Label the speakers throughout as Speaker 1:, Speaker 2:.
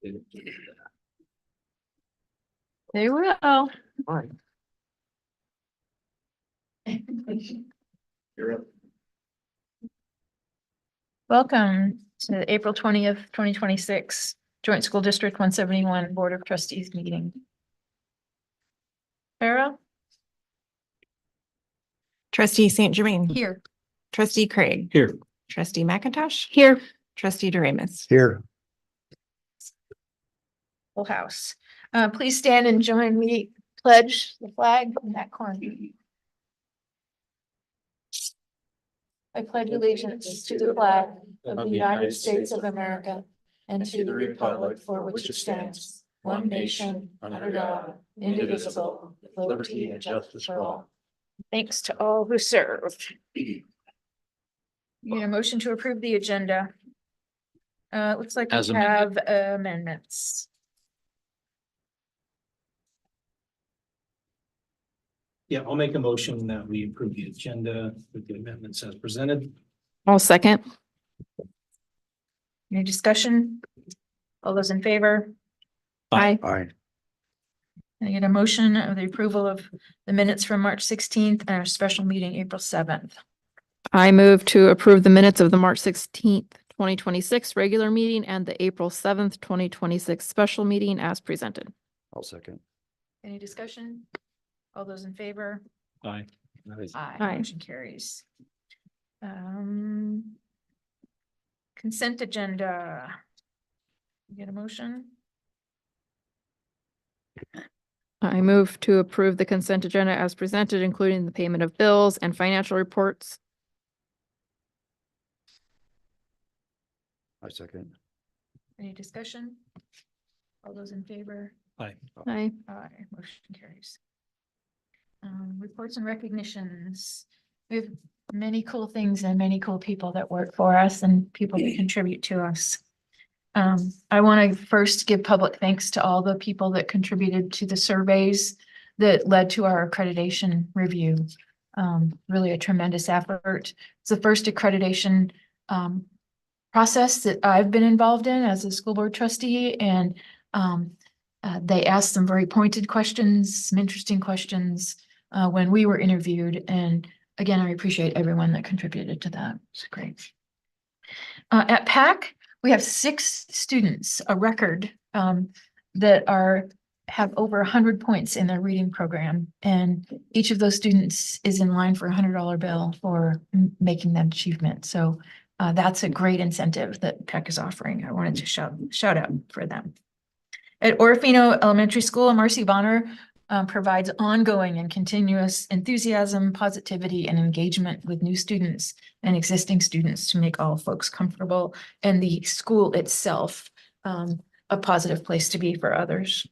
Speaker 1: They will.
Speaker 2: Fine. You're up.
Speaker 1: Welcome to the April 20th, 2026 Joint School District 171 Board of Trustees meeting. Farah?
Speaker 3: Trustee St. Germain.
Speaker 1: Here.
Speaker 3: Trustee Craig.
Speaker 2: Here.
Speaker 3: Trustee McIntosh.
Speaker 1: Here.
Speaker 3: Trustee Doremus.
Speaker 2: Here.
Speaker 1: Full house. Please stand and join me. Pledge the flag in that corner. I pledge allegiance to the flag of the United States of America and to the republic for which it stands, one nation, under God, indivisible, with liberty and justice for all. Thanks to all who served. You need a motion to approve the agenda. Looks like
Speaker 2: As
Speaker 1: we have amendments.
Speaker 4: Yeah, I'll make a motion that we approve the agenda with the amendments as presented.
Speaker 3: I'll second.
Speaker 1: Any discussion? All those in favor?
Speaker 3: Aye.
Speaker 2: Aye.
Speaker 1: Can I get a motion of the approval of the minutes from March 16th and our special meeting April 7th?
Speaker 3: I move to approve the minutes of the March 16th, 2026 regular meeting and the April 7th, 2026 special meeting as presented.
Speaker 2: I'll second.
Speaker 1: Any discussion? All those in favor?
Speaker 4: Aye.
Speaker 3: Aye.
Speaker 1: Motion carries. Consent agenda. Get a motion?
Speaker 3: I move to approve the consent agenda as presented, including the payment of bills and financial reports.
Speaker 2: I second.
Speaker 1: Any discussion? All those in favor?
Speaker 4: Aye.
Speaker 3: Aye.
Speaker 1: Aye, motion carries. Reports and recognitions. We have many cool things and many cool people that work for us and people that contribute to us. I want to first give public thanks to all the people that contributed to the surveys that led to our accreditation review. Really a tremendous effort. It's the first accreditation process that I've been involved in as a school board trustee, and they asked some very pointed questions, some interesting questions when we were interviewed. And again, I appreciate everyone that contributed to that. It's great. At PAC, we have 6 students, a record, that have over 100 points in their reading program. And each of those students is in line for a $100 bill for making that achievement. So that's a great incentive that PAC is offering. I wanted to shout out for them. At Orofino Elementary School, Marcy Bonner provides ongoing and continuous enthusiasm, positivity, and engagement with new students and existing students to make all folks comfortable, and the school itself a positive place to be for others.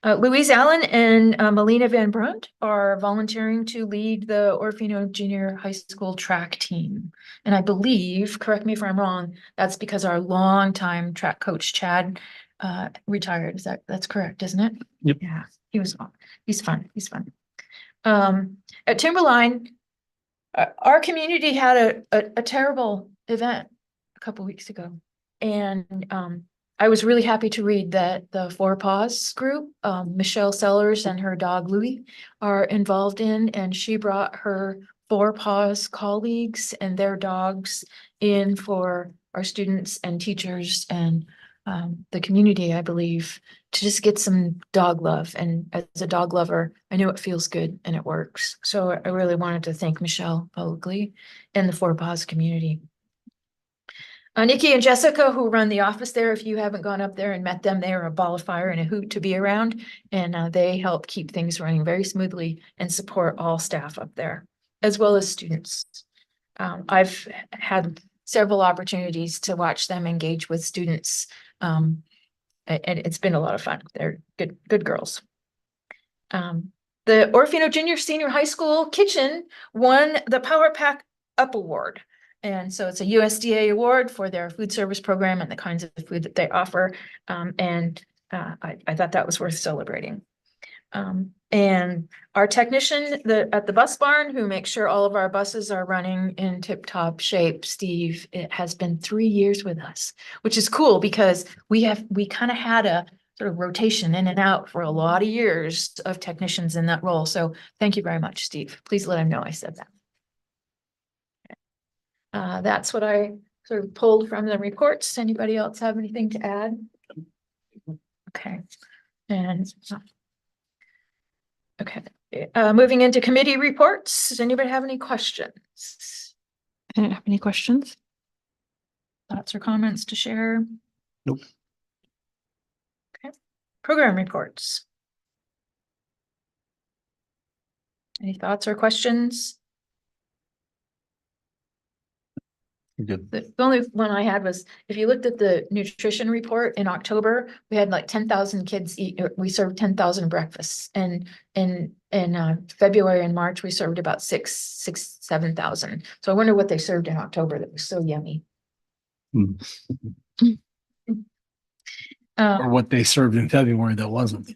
Speaker 1: Louise Allen and Melina Van Brunt are volunteering to lead the Orofino Junior High School track team. And I believe, correct me if I'm wrong, that's because our longtime track coach, Chad, retired. That's correct, isn't it?
Speaker 4: Yep.
Speaker 1: Yeah, he's fun. He's fun. At Timberline, our community had a terrible event a couple weeks ago. And I was really happy to read that the Four Paws group, Michelle Sellers and her dog Louie are involved in, and she brought her Four Paws colleagues and their dogs in for our students and teachers and the community, I believe, to just get some dog love. And as a dog lover, I know it feels good and it works. So I really wanted to thank Michelle publicly and the Four Paws community. Nikki and Jessica, who run the office there, if you haven't gone up there and met them, they are a ball of fire and a hoot to be around. And they help keep things running very smoothly and support all staff up there, as well as students. I've had several opportunities to watch them engage with students. And it's been a lot of fun. They're good girls. The Orofino Junior Senior High School kitchen won the Power Pack Up Award. And so it's a USDA award for their food service program and the kinds of food that they offer. I thought that was worth celebrating. And our technician, at the bus barn, who makes sure all of our buses are running in tip-top shape, Steve, it has been 3 years with us, which is cool because we kind of had a sort of rotation in and out for a lot of years of technicians in that role. So thank you very much, Steve. Please let him know I said that. That's what I sort of pulled from the reports. Anybody else have anything to add? Okay, and okay, moving into committee reports. Does anybody have any questions?
Speaker 3: I don't have any questions.
Speaker 1: Thoughts or comments to share?
Speaker 2: Nope.
Speaker 1: Okay, program reports. Any thoughts or questions?
Speaker 2: Good.
Speaker 1: The only one I had was, if you looked at the nutrition report in October, we had like 10,000 kids eat, we served 10,000 breakfasts. And in February and March, we served about 7,000. So I wonder what they served in October that was so yummy.
Speaker 5: Or what they served in February that wasn't.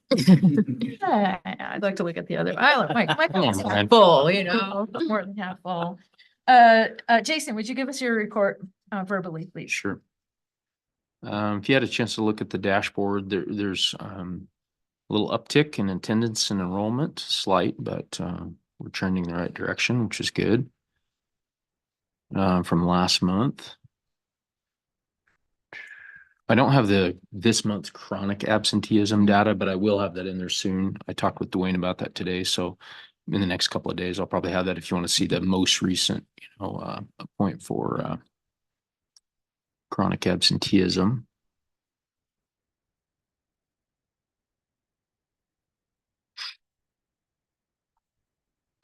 Speaker 1: I'd like to look at the other, my cup's half
Speaker 6: Brian.
Speaker 1: full, you know, more than half full. Jason, would you give us your report verbally, please?
Speaker 6: Sure. If you had a chance to look at the dashboard, there's a little uptick in attendance and enrollment, slight, but we're trending the right direction, which is good. From last month. I don't have this month's chronic absenteeism data, but I will have that in there soon. I talked with Dwayne about that today, so in the next couple of days, I'll probably have that if you want to see the most recent, point for chronic absenteeism.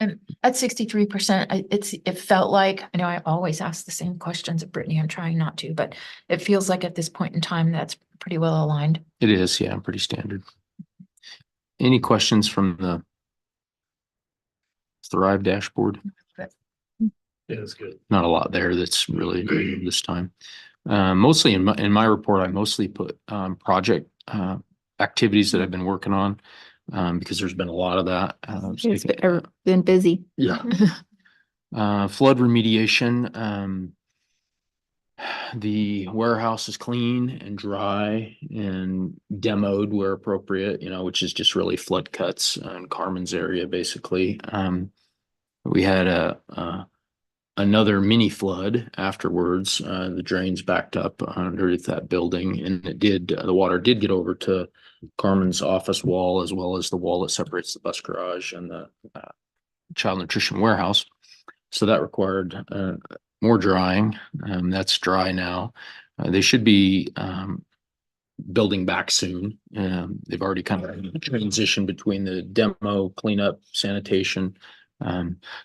Speaker 1: And at 63%, it felt like, I know I always ask the same questions of Brittany, I'm trying not to, but it feels like at this point in time, that's pretty well aligned.
Speaker 6: It is, yeah, pretty standard. Any questions from the Thrive dashboard?
Speaker 4: It is good.
Speaker 6: Not a lot there that's really this time. Mostly in my report, I mostly put project activities that I've been working on because there's been a lot of that.
Speaker 3: It's been busy.
Speaker 6: Yeah. Flood remediation. The warehouse is clean and dry and demoed where appropriate, which is just really flood cuts in Carmen's area, basically. We had another mini flood afterwards. The drains backed up underneath that building, and the water did get over to Carmen's office wall, as well as the wall that separates the bus garage and the child nutrition warehouse. So that required more drying. That's dry now. They should be building back soon. They've already kind of transitioned between the demo, cleanup, sanitation.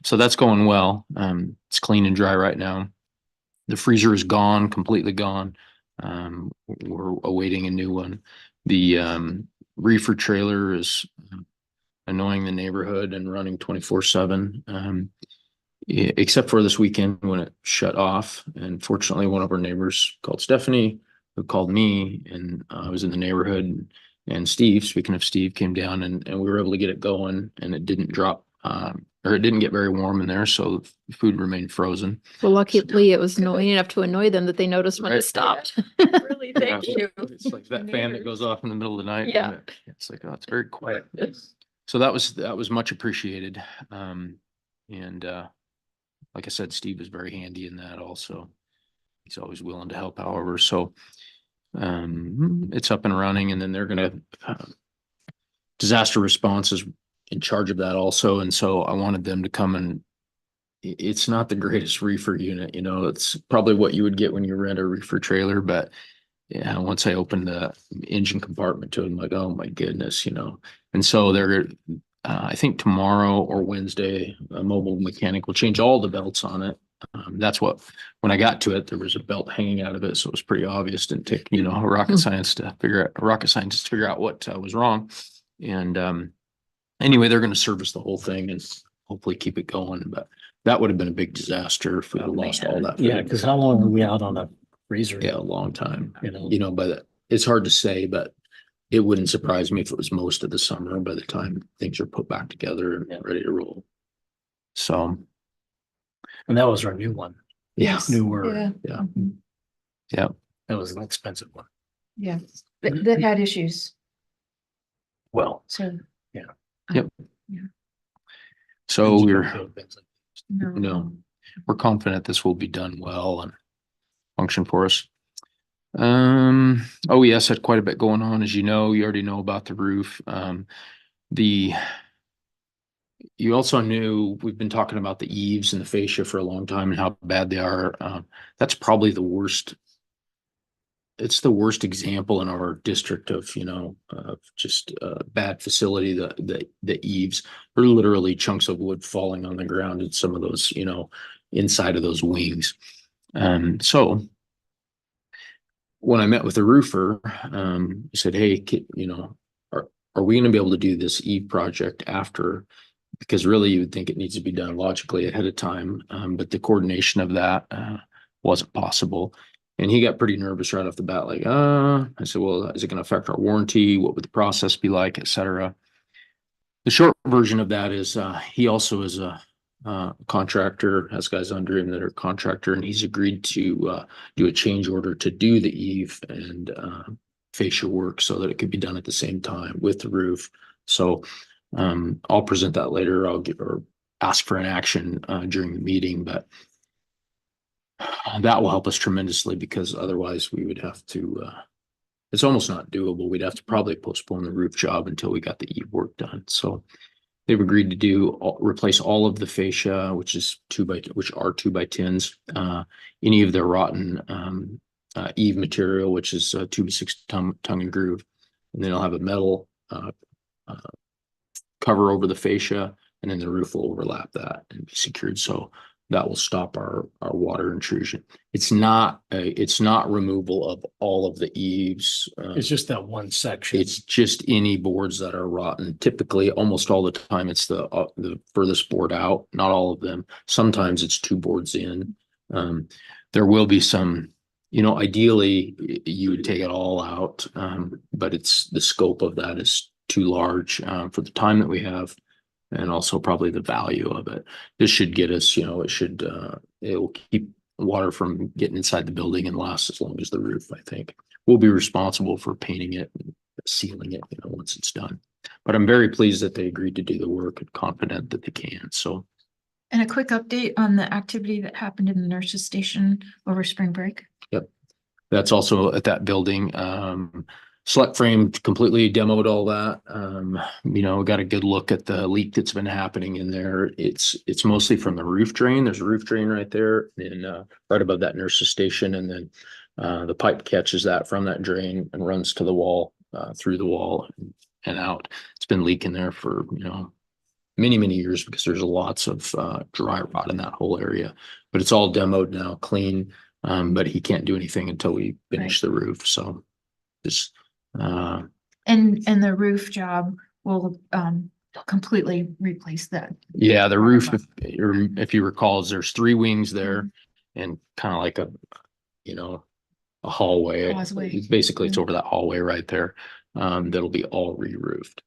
Speaker 6: So that's going well. It's clean and dry right now. The freezer is gone, completely gone. We're awaiting a new one. The reefer trailer is annoying the neighborhood and running 24/7. Except for this weekend when it shut off. And fortunately, one of our neighbors called Stephanie, who called me, and I was in the neighborhood. And Steve, speaking of Steve, came down and we were able to get it going, and it didn't drop, or it didn't get very warm in there, so the food remained frozen.
Speaker 3: Well, luckily it was annoying enough to annoy them that they noticed when
Speaker 6: Right.
Speaker 3: it stopped.
Speaker 1: Really, thank you.
Speaker 6: It's like that fan that goes off in the middle of the night.
Speaker 3: Yeah.
Speaker 6: and it's like, oh, it's very quiet. So that was much appreciated. Like I said, Steve is very handy in that also. He's always willing to help, however. So it's up and running, and then they're going to disaster response is in charge of that also. And so I wanted them to come, and it's not the greatest reefer unit, it's probably what you would get when you rent a reefer trailer. But yeah, once I opened the engine compartment to it, I'm like, oh my goodness, and so they're, I think tomorrow or Wednesday, a mobile mechanic will change all the belts on it. That's when I got to it, there was a belt hanging out of it. So it was pretty obvious. Didn't take, a rocket scientist to figure out what was wrong. And anyway, they're going to service the whole thing and hopefully keep it going. But that would have been a big disaster if we had lost all that.
Speaker 5: Yeah,
Speaker 6: food.
Speaker 5: because how long were we out on a freezer?
Speaker 6: Yeah, a long time,
Speaker 5: You know.
Speaker 6: but it's hard to say, but it wouldn't surprise me if it was most of the summer by the time things are put back together and ready to roll. So,
Speaker 5: And that was our new one,
Speaker 6: yeah,
Speaker 5: newer.
Speaker 3: Yeah.
Speaker 6: yeah,
Speaker 1: Mhm.
Speaker 6: yeah.
Speaker 5: That was an expensive one.
Speaker 1: Yeah, that had issues,
Speaker 5: Well.
Speaker 1: so.
Speaker 5: Yeah.
Speaker 6: Yep.
Speaker 1: Yeah.
Speaker 6: So we're,
Speaker 1: No.
Speaker 6: we're confident this will be done well and function for us. OES had quite a bit going on, as you know. You already know about the roof. You also knew we've been talking about the eaves and the fascia for a long time and how bad they are. That's probably the worst. It's the worst example in our district of, just bad facility. The eaves are literally chunks of wood falling on the ground and some of those, inside of those wings. So when I met with the roofer, he said, "Hey, are we going to be able to do this eve project after?" Because really, you would think it needs to be done logically ahead of time, but the coordination of that wasn't possible. And he got pretty nervous right off the bat, like, I said, "Well, is it going to affect our warranty? What would the process be like, et cetera?" The short version of that is he also is a contractor, has guys under him that are contractor, and he's agreed to do a change order to do the eave and fascia work so that it could be done at the same time with the roof. So I'll present that later. I'll give or ask for an action during the meeting, but that will help us tremendously because otherwise we would have to, it's almost not doable. We'd have to probably postpone the roof job until we got the eve work done. So they've agreed to replace all of the fascia, which are 2x10s, any of their rotten eave material, which is 2x6 tongue and groove. And then they'll have a metal cover over the fascia, and then the roof will overlap that and be secured. So that will stop our water intrusion. It's not removal of all of the eaves.
Speaker 5: It's just that one section.
Speaker 6: It's just any boards that are rotten. Typically, almost all the time, it's the furthest board out. Not all of them. Sometimes it's 2 boards in. There will be some. Ideally, you would take it all out, but it's the scope of that is too large for the time that we have, and also probably the value of it. This should get us. It will keep water from getting inside the building and last as long as the roof. I think we'll be responsible for painting it and sealing it, once it's done. But I'm very pleased that they agreed to do the work and confident that they can. So.
Speaker 1: And a quick update on the activity that happened in the nurses station over spring break.
Speaker 6: Yep. That's also at that building. Select frame completely demoed all that. Got a good look at the leak that's been happening in there. It's mostly from the roof drain. There's a roof drain right there and right above that nurses station. And then the pipe catches that from that drain and runs to the wall, through the wall and out. It's been leaking there for, many, many years because there's lots of dry rot in that whole area. But it's all demoed now, clean. But he can't do anything until we finish the roof. So this
Speaker 1: And the roof job will completely replace that.
Speaker 6: yeah, the roof, if you recall, there's 3 wings there and kind of like a hallway.
Speaker 1: Causeway.
Speaker 6: Basically, it's over that hallway right there. That'll be all re-roofed.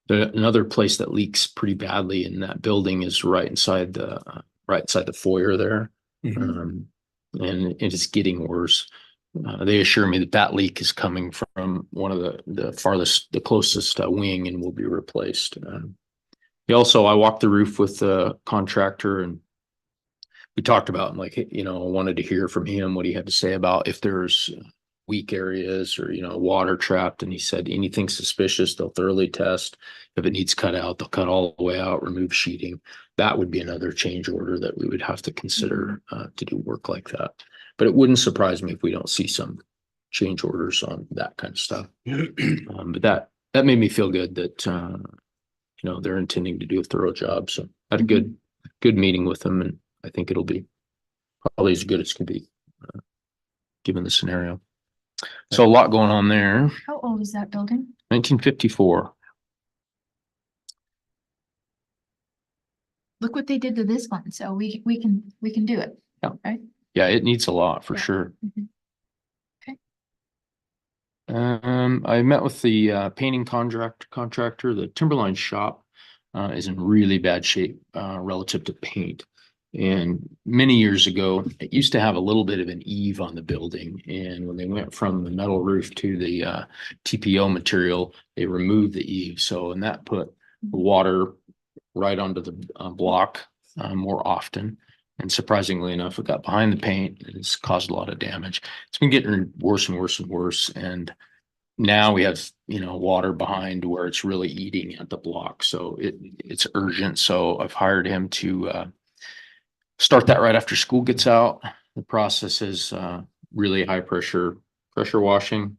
Speaker 6: Another place that leaks pretty badly in that building is right inside the foyer there.
Speaker 5: Mhm.
Speaker 6: And it is getting worse. They assure me that leak is coming from one of the closest wing and will be replaced. I walked the roof with the contractor and we talked about like, I wanted to hear from him what he had to say about if there's weak areas or, water trapped. And he said anything suspicious, they'll thoroughly test. If it needs cut out, they'll cut all the way out, remove sheeting. That would be another change order that we would have to consider to do work like that. But it wouldn't surprise me if we don't see some change orders on that kind of stuff. But that made me feel good that, they're intending to do a thorough job. So I had a good meeting with them, and I think it'll be probably as good as can be, given the scenario. So a lot going on there.
Speaker 1: How old is that building?
Speaker 6: 1954.
Speaker 1: Look what they did to this one. So we can do it.
Speaker 6: Yeah.
Speaker 1: Right.
Speaker 6: Yeah, it needs a lot for
Speaker 1: Yeah.
Speaker 6: sure.
Speaker 1: Mhm. Okay.
Speaker 6: I met with the painting contractor. The Timberline shop is in really bad shape relative to paint. And many years ago, it used to have a little bit of an eave on the building. And when they went from the metal roof to the TPO material, they removed the eave. So, and that put water right onto the block more often. And surprisingly enough, it got behind the paint and it's caused a lot of damage. It's been getting worse and worse and worse. And now we have, water behind where it's really eating at the block. So it's urgent. So I've hired him to start that right after school gets out. The process is really high pressure washing.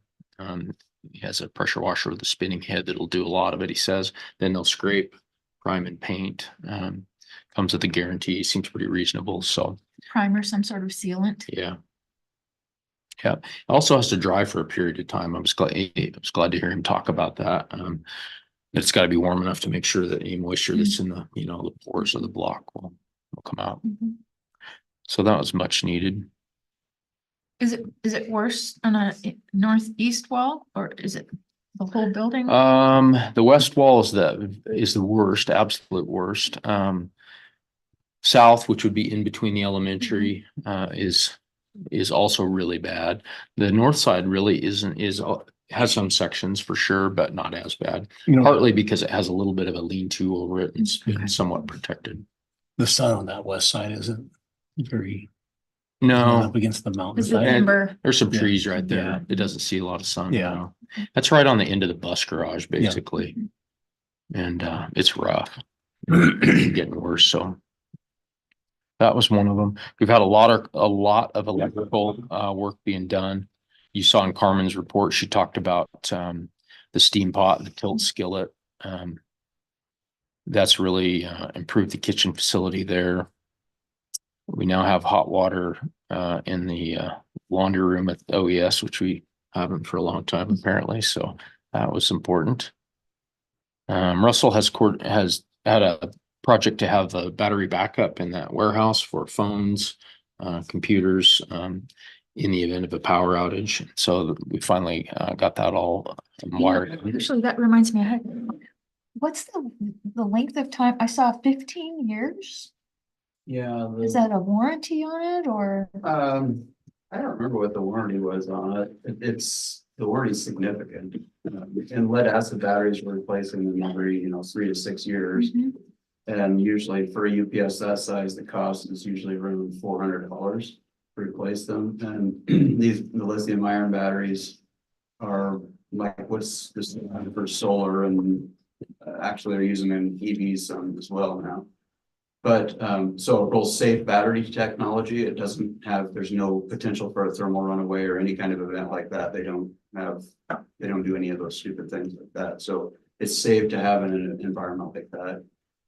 Speaker 6: He has a pressure washer with a spinning head that'll do a lot of it, he says. Then they'll scrape, prime, and paint. Comes with a guarantee, seems pretty reasonable. So
Speaker 1: Primer, some sort of sealant.
Speaker 6: yeah. Yeah. Also has to dry for a period of time. I was glad to hear him talk about that. It's got to be warm enough to make sure that any moisture that's in the, the pores of the block will come out.
Speaker 1: Mhm.
Speaker 6: So that was much needed.
Speaker 1: Is it worse on a northeast wall or is it the whole building?
Speaker 6: The west wall is the worst, absolute worst. South, which would be in between the elementary, is also really bad. The north side really has some sections for sure, but not as bad. Partly because it has a little bit of a lean-to over it. It's been somewhat protected.
Speaker 5: The sun on that west side isn't very
Speaker 6: No,
Speaker 5: up against the mountain
Speaker 1: Is it
Speaker 5: side.
Speaker 1: timber?
Speaker 6: there's some
Speaker 5: Yeah.
Speaker 6: trees right there.
Speaker 5: Yeah.
Speaker 6: It doesn't see a lot of sun.
Speaker 5: Yeah.
Speaker 6: No. That's right on the end of the bus garage, basically. And it's rough. Getting worse. So that was one of them. We've had a lot of electrical work being done. You saw in Carmen's report, she talked about the steam pot, the tilt skillet. That's really improved the kitchen facility there. We now have hot water in the laundry room at OES, which we haven't for a long time apparently. So that was important. Russell has had a project to have a battery backup in that warehouse for phones, computers, in the event of a power outage. So we finally got that all wired.
Speaker 1: Actually, that reminds me, what's the length of time? I saw 15 years.
Speaker 7: Yeah,
Speaker 1: Is that a warranty on it or?
Speaker 7: I don't remember what the warranty was on it. The warranty's significant. And lead acid batteries we're replacing them every, 3 to 6 years.
Speaker 1: Mhm.
Speaker 7: And usually for a UPS that size, the cost is usually around $400 to replace them. And the lithium ion batteries are like what's this for solar, and actually they're using them in EVs some as well now. But so a real safe battery technology, there's no potential for a thermal runaway or any kind of event like that. They don't do any of those stupid things like that. So it's safe to have in an environment like that.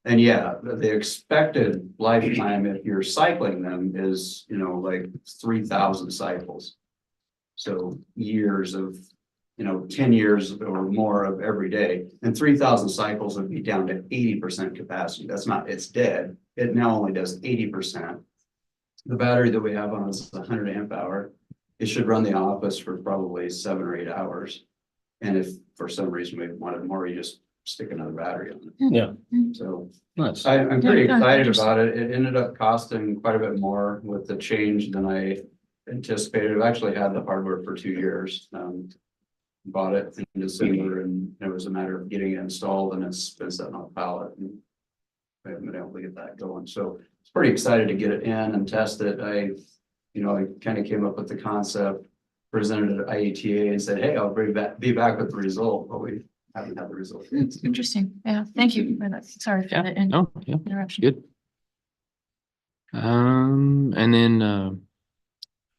Speaker 7: And yeah, the expected lifetime if you're cycling them is, like 3,000 cycles. So years of, 10 years or more of every day, and 3,000 cycles would be down to 80% capacity. It's dead. It now only does 80%. The battery that we have on is 100 amp hour. It should run the office for probably 7 or 8 hours. And if for some reason we wanted more, you just stick another battery on it.
Speaker 5: Yeah.
Speaker 7: So
Speaker 6: Nice.
Speaker 7: I'm pretty
Speaker 1: Yeah,
Speaker 7: excited
Speaker 1: just-
Speaker 7: about it. It ended up costing quite a bit more with the change than I anticipated. I've actually had the hardware for 2 years. Bought it in December and it was a matter of getting it installed, and it's been sitting on a pallet and I haven't been able to get that going. So it's pretty excited to get it in and test it. I kind of came up with the concept, presented it at IETA and said, hey, I'll be back with the result, but we haven't had the result.
Speaker 1: It's interesting. Yeah, thank you for that. Sorry for
Speaker 6: Yeah,
Speaker 1: the
Speaker 6: no, yeah,
Speaker 1: interruption.
Speaker 6: good. And then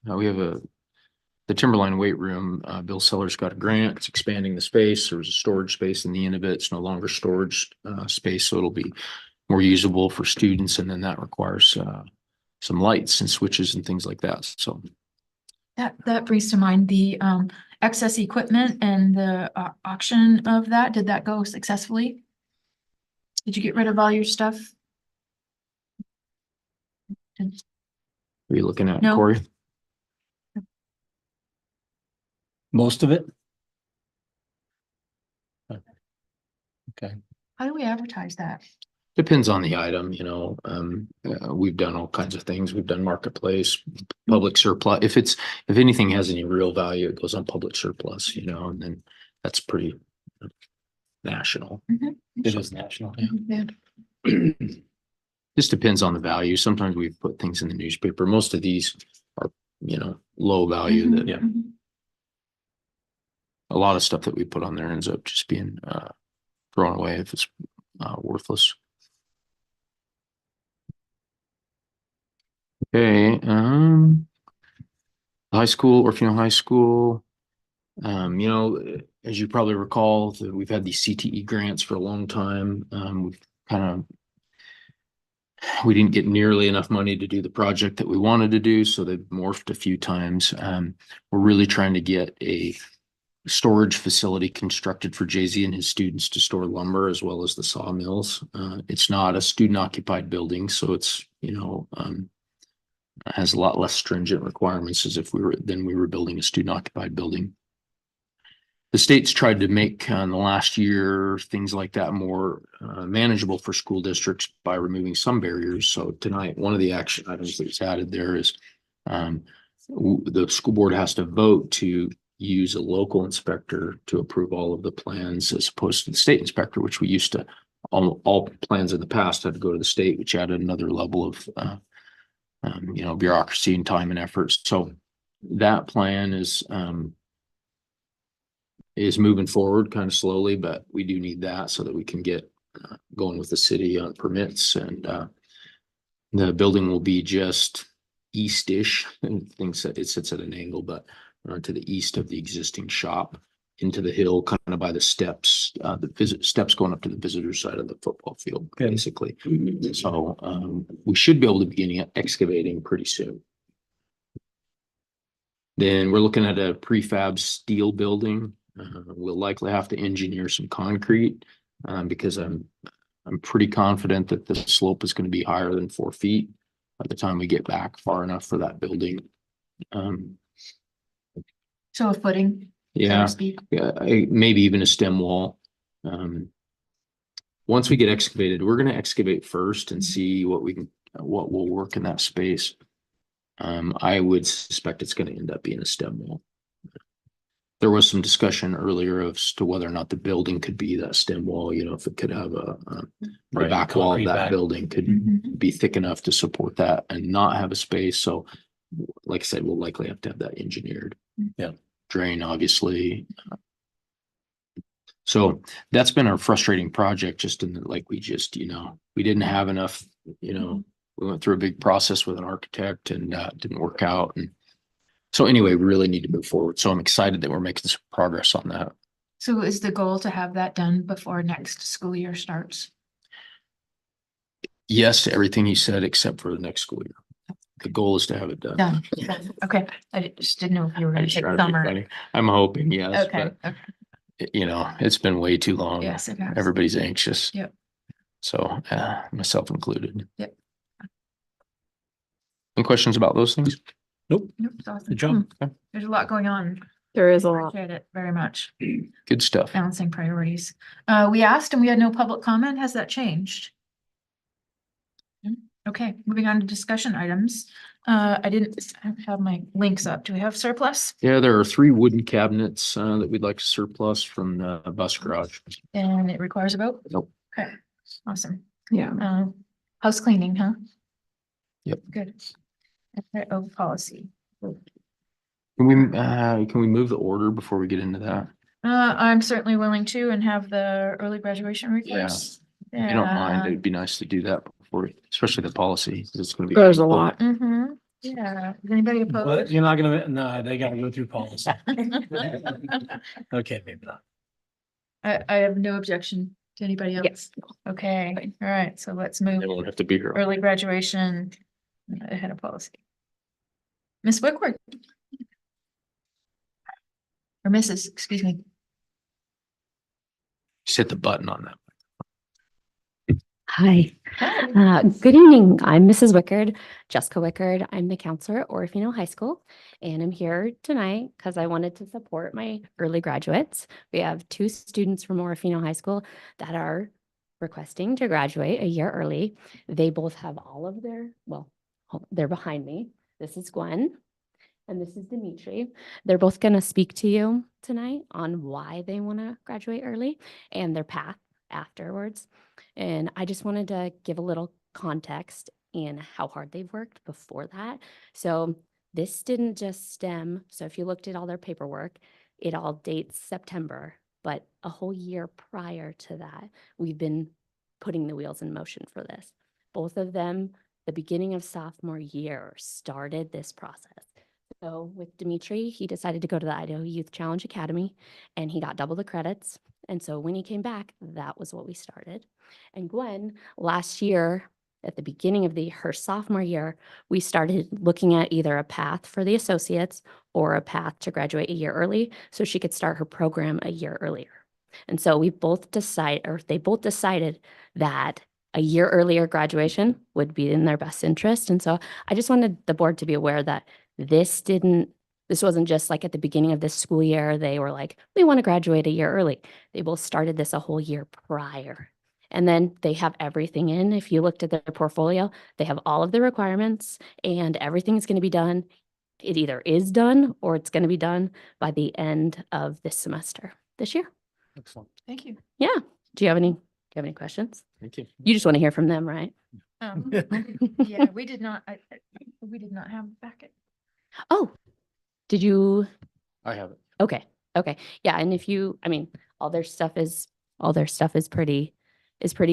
Speaker 6: we have the Timberline weight room. Bill Sellers got a grant. It's expanding the space. There was a storage space in the end of it. It's no longer storage space, so it'll be more usable for students. And then that requires some lights and switches and things like that. So
Speaker 1: That brings to mind the excess equipment and the auction of that. Did that go successfully? Did you get rid of all your stuff?
Speaker 6: are you looking at
Speaker 1: No.
Speaker 6: Corey?
Speaker 5: Most of it.
Speaker 1: How do we advertise that?
Speaker 6: Depends on the item, we've done all kinds of things. We've done marketplace, public surplus. If anything has any real value, it goes on public surplus, and then that's pretty national.
Speaker 5: It is national. Yeah.
Speaker 1: Yeah.
Speaker 6: Just depends on the value. Sometimes we put things in the newspaper. Most of these are, low value that
Speaker 5: Yeah.
Speaker 6: a lot of stuff that we put on there ends up just being thrown away if it's worthless. Okay, high school, Orofino High School. As you probably recall, we've had these CTE grants for a long time. We didn't get nearly enough money to do the project that we wanted to do, so they've morphed a few times. We're really trying to get a storage facility constructed for JZ and his students to store lumber as well as the sawmills. It's not a student occupied building, so it's, has a lot less stringent requirements as if we were building a student occupied building. The state's tried to make in the last year things like that more manageable for school districts by removing some barriers. So tonight, one of the action items that's added there is the school board has to vote to use a local inspector to approve all of the plans as opposed to the state inspector, which we used to, all plans in the past had to go to the state, which added another level of bureaucracy and time and effort. So that plan is moving forward kind of slowly, but we do need that so that we can get going with the city on permits, and the building will be just east-ish. And things that it sits at an angle, but to the east of the existing shop into the hill, kind of by the steps, steps going up to the visitor side of the football field, basically. So we should be able to begin excavating pretty soon. Then we're looking at a prefab steel building. We'll likely have to engineer some concrete because I'm pretty confident that the slope is going to be higher than 4 feet by the time we get back far enough for that building.
Speaker 1: So a footing. So
Speaker 6: Yeah,
Speaker 1: to speak.
Speaker 6: maybe even a stem wall. Once we get excavated, we're going to excavate first and see what will work in that space. I would suspect it's going to end up being a stem wall. There was some discussion earlier as to whether or not the building could be that stem wall, if it could have the
Speaker 5: Right,
Speaker 6: back wall of
Speaker 5: concrete
Speaker 6: that
Speaker 5: back.
Speaker 6: building could
Speaker 1: Mhm.
Speaker 6: be thick enough to support that and not have a space. So like I said, we'll likely have to have that engineered.
Speaker 5: Yeah.
Speaker 6: Drain, obviously. So that's been our frustrating project, just in that, we didn't have enough, we went through a big process with an architect and didn't work out. And so anyway, we really need to move forward. So I'm excited that we're making some progress on that.
Speaker 1: So is the goal to have that done before next school year starts?
Speaker 6: Yes to everything you said, except for the next school year. The goal is to have it done.
Speaker 1: Done. Okay, just didn't know if you were
Speaker 6: I
Speaker 1: gonna
Speaker 6: just
Speaker 1: take
Speaker 6: trying to be
Speaker 1: summer.
Speaker 6: funny. I'm hoping, yes,
Speaker 1: Okay,
Speaker 6: but
Speaker 1: okay,
Speaker 6: it's been way too long.
Speaker 1: yes, it has.
Speaker 6: Everybody's anxious.
Speaker 1: Yep.
Speaker 6: So, myself included.
Speaker 1: Yep.
Speaker 6: Any questions about those things?
Speaker 4: Nope,
Speaker 1: Nope, it's awesome.
Speaker 4: good job.
Speaker 1: There's a lot going on.
Speaker 3: There is a lot.
Speaker 1: Appreciate it very much.
Speaker 6: Good stuff.
Speaker 1: Balancing priorities. We asked and we had no public comment. Has that changed? Okay, moving on to discussion items. I didn't have my links up. Do we have surplus?
Speaker 6: Yeah, there are 3 wooden cabinets that we'd like to surplus from the bus garage.
Speaker 1: And it requires a vote?
Speaker 6: Nope.
Speaker 1: Okay, awesome.
Speaker 3: Yeah.
Speaker 1: House cleaning, huh?
Speaker 6: Yep.
Speaker 1: Good. Okay, policy.
Speaker 6: Can we move the order before we get into that?
Speaker 1: I'm certainly willing to and have the early graduation request.
Speaker 6: If you don't mind, it'd be nice to do that before, especially the policy, 'cause it's gonna be.
Speaker 3: There's a lot.
Speaker 1: Mm-hmm, yeah. Is anybody
Speaker 4: But
Speaker 1: opposed?
Speaker 4: you're not gonna, no, they gotta go through policy. Okay, maybe not.
Speaker 1: I have no objection to anybody else.
Speaker 3: Yes.
Speaker 1: Okay, all right, so let's move
Speaker 6: They won't have to be here.
Speaker 1: early graduation ahead of policy. Ms. Wickworth. Or Mrs., excuse me.
Speaker 6: Just hit the button on that.
Speaker 8: Hi.
Speaker 1: Hi.
Speaker 8: Good evening. I'm Mrs. Wickard, Jessica Wickard. I'm the counselor at Orofino High School, and I'm here tonight because I wanted to support my early graduates. We have 2 students from Orofino High School that are requesting to graduate a year early. They both have all of their, well, they're behind me. This is Gwen and this is Dimitri. They're both going to speak to you tonight on why they want to graduate early and their path afterwards. And I just wanted to give a little context in how hard they've worked before that. So this didn't just stem. So if you looked at all their paperwork, it all dates September, but a whole year prior to that, we've been putting the wheels in motion for this. Both of them, the beginning of sophomore year, started this process. So with Dimitri, he decided to go to the Idaho Youth Challenge Academy and he got double the credits. And so when he came back, that was what we started. And Gwen, last year, at the beginning of her sophomore year, we started looking at either a path for the associates or a path to graduate a year early so she could start her program a year earlier. And so they both decided that a year earlier graduation would be in their best interest. And so I just wanted the board to be aware that this wasn't just like at the beginning of this school year, they were like, we want to graduate a year early. They both started this a whole year prior. And then they have everything in. If you looked at their portfolio, they have all of the requirements and everything is going to be done. It either is done or it's going to be done by the end of this semester, this year.
Speaker 2: Excellent.
Speaker 1: Thank you.
Speaker 8: Yeah. Do you have any questions?
Speaker 6: Thank you.
Speaker 8: You just want to hear from them, right?
Speaker 1: Yeah, we did not have a packet.
Speaker 8: Oh, did you?
Speaker 6: I have it.
Speaker 8: Okay. Okay. Yeah. And if you, I mean, all their stuff is pretty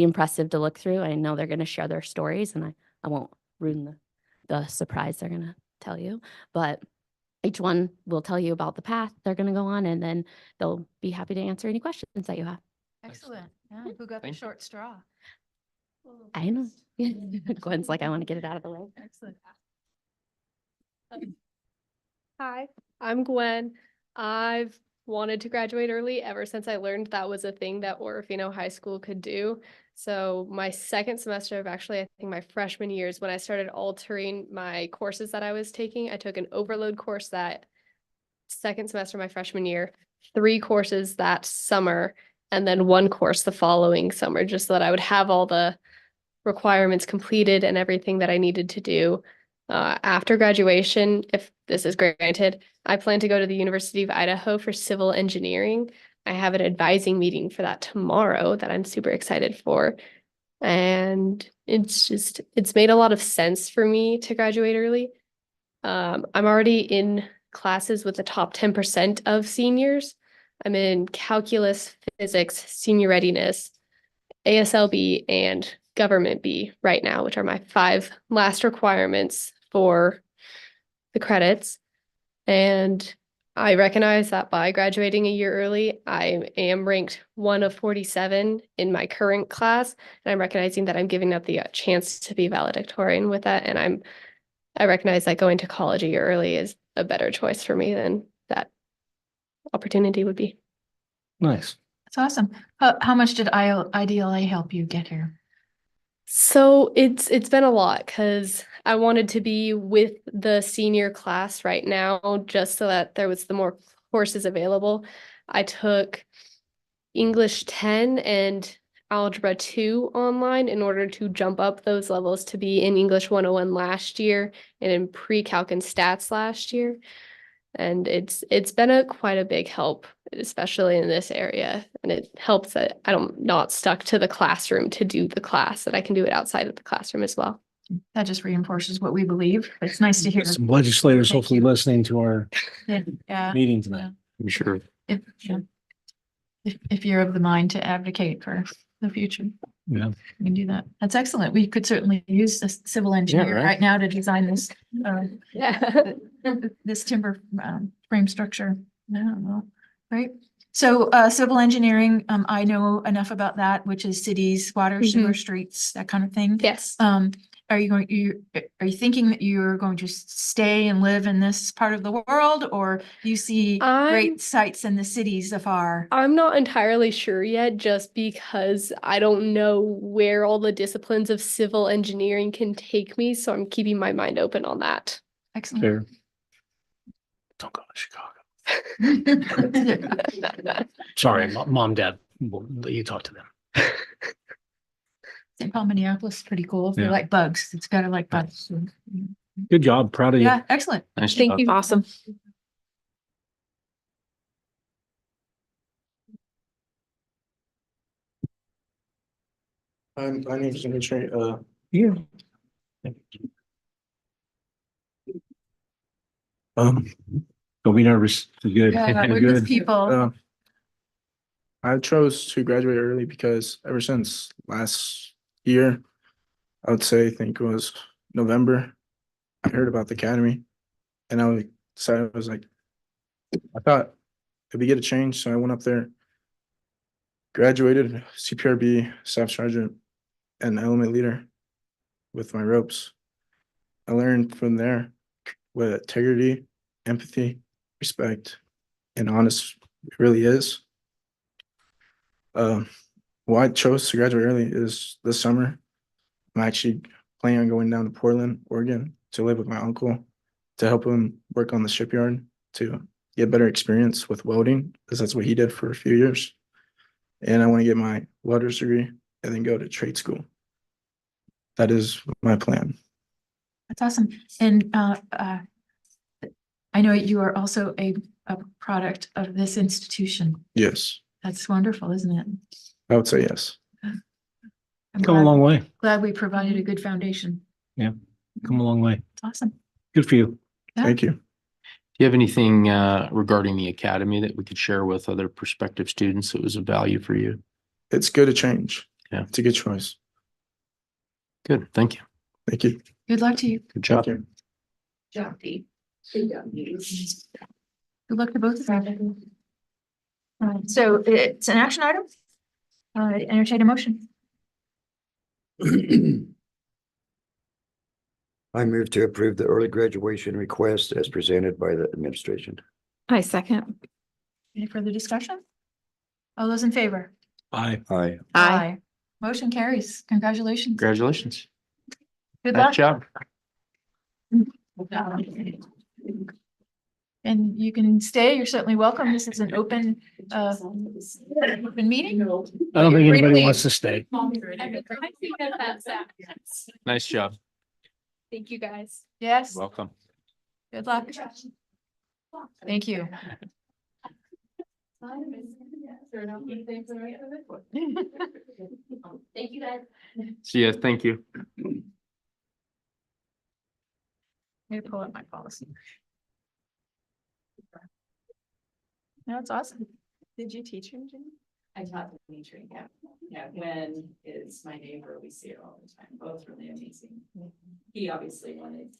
Speaker 8: impressive to look through. I know they're going to share their stories and I won't ruin the surprise they're going to tell you, but each one will tell you about the path they're going to go on and then they'll be happy to answer any questions that you have.
Speaker 1: Excellent. Yeah, who got the
Speaker 6: Thank you.
Speaker 1: short straw?
Speaker 8: I know. Gwen's like, I want to get it out of the way.
Speaker 1: Excellent.
Speaker 9: Hi, I'm Gwen. I've wanted to graduate early ever since I learned that was a thing that Orofino High School could do. So my second semester of actually, I think my freshman year is when I started altering my courses that I was taking. I took an overload course that second semester, my freshman year, 3 courses that summer, and then 1 course the following summer, just so that I would have all the requirements completed and everything that I needed to do. After graduation, if this is granted, I plan to go to the University of Idaho for civil engineering. I have an advising meeting for that tomorrow that I'm super excited for. And it's made a lot of sense for me to graduate early. I'm already in classes with the top 10% of seniors. I'm in calculus, physics, senior readiness, ASLB, and government B right now, which are my 5 last requirements for the credits. And I recognize that by graduating a year early, I am ranked 1 of 47 in my current class. And I'm recognizing that I'm giving up the chance to be valedictorian with that. And I recognize that going to college a year early is a better choice for me than that opportunity would be.
Speaker 2: Nice.
Speaker 1: That's awesome. How much did IDLA help you get here?
Speaker 9: So it's been a lot because I wanted to be with the senior class right now, just so that there was the more courses available. I took English 10 and Algebra 2 online in order to jump up those levels to be in English 101 last year and in pre-calc and stats last year. And it's been quite a big help, especially in this area. And it helps that I'm not stuck to the classroom to do the class, that I can do it outside of the classroom as well.
Speaker 1: That just reinforces what we believe. It's nice to hear.
Speaker 2: Some legislators
Speaker 1: Thank
Speaker 2: hopefully
Speaker 1: you.
Speaker 2: listening to our
Speaker 1: Yeah.
Speaker 2: meeting tonight.
Speaker 6: I'm sure.
Speaker 1: If you're of the mind to advocate for the future,
Speaker 2: Yeah.
Speaker 1: we can do that. That's excellent. We could certainly use a civil engineer
Speaker 6: right.
Speaker 1: right now to design this,
Speaker 9: Yeah.
Speaker 1: this timber frame structure. No, well, right. So civil engineering, I know enough about that, which is cities, water, sewer, streets, that kind of thing.
Speaker 9: Yes.
Speaker 1: are you thinking that you're going to stay and live in this part of the world, or do you see
Speaker 9: I'm-
Speaker 1: great sights in the cities afar?
Speaker 9: I'm not entirely sure yet, just because I don't know where all the disciplines of civil engineering can take me, so I'm keeping my mind open on that.
Speaker 1: Excellent.
Speaker 5: Fair. Don't go to Chicago. Sorry, mom, dad, we'll let you talk to them.
Speaker 1: St. Paul, Minneapolis is pretty cool. If they
Speaker 5: Yeah.
Speaker 1: like bugs, it's gotta like bugs. So,
Speaker 5: Good job. Proud of you.
Speaker 1: yeah, excellent.
Speaker 6: Nice
Speaker 9: Thank
Speaker 6: job.
Speaker 9: you.
Speaker 3: Awesome.
Speaker 10: My name is Dimitri.
Speaker 5: Yeah. Don't be nervous. It's good.
Speaker 1: Yeah, we're
Speaker 5: Good.
Speaker 1: good people.
Speaker 10: I chose to graduate early because ever since last year, I would say, I think it was November, I heard about the academy, and I was like, I thought it'd be good to change, so I went up there, graduated CPRB, staff sergeant, and element leader with my ropes. I learned from there what integrity, empathy, respect, and honest really is. Why I chose to graduate early is this summer, I'm actually planning on going down to Portland, Oregon to live with my uncle to help him work on the shipyard to get better experience with welding, because that's what he did for a few years. And I want to get my welder's degree and then go to trade school. That is my plan.
Speaker 1: That's awesome. And I know you are also a product of this institution.
Speaker 10: Yes,
Speaker 1: That's wonderful, isn't it?
Speaker 10: I would say yes.
Speaker 1: I'm
Speaker 5: Come a long way.
Speaker 1: glad we provided a good foundation.
Speaker 5: Come a long way.
Speaker 1: It's awesome.
Speaker 5: Good for you.
Speaker 1: Yeah.
Speaker 10: Thank you.
Speaker 6: Do you have anything regarding the academy that we could share with other prospective students that was of value for you?
Speaker 10: It's good to change.
Speaker 6: Yeah.
Speaker 10: It's a good choice.
Speaker 6: Good, thank you.
Speaker 10: Thank you.
Speaker 1: Good luck to you.
Speaker 6: Good job.
Speaker 10: Thank you.
Speaker 1: Job, Dee. Good luck to both of you. So it's an action item. Entertain a motion.
Speaker 11: I move to approve the early graduation request as presented by the administration.
Speaker 3: I second.
Speaker 1: Any further discussion? All those in favor?
Speaker 5: Bye.
Speaker 11: Aye.
Speaker 3: Aye.
Speaker 1: Motion carries. Congratulations.
Speaker 6: Congratulations.
Speaker 1: Good luck.
Speaker 6: Nice job.
Speaker 1: And you can stay. You're certainly welcome. This is an open meeting.
Speaker 5: I don't think anybody wants to stay.
Speaker 6: Nice job.
Speaker 9: Thank you, guys.
Speaker 1: Yes,
Speaker 6: Welcome.
Speaker 1: good luck. Thank you.
Speaker 8: Thank you, guys.
Speaker 6: See ya. Thank you.
Speaker 1: Let me pull up my policy. That's awesome.
Speaker 12: Did you teach him, Jenny? I taught Dimitri, yeah. Yeah, Gwen is my neighbor. We see her all the time. Both really amazing. He obviously wanted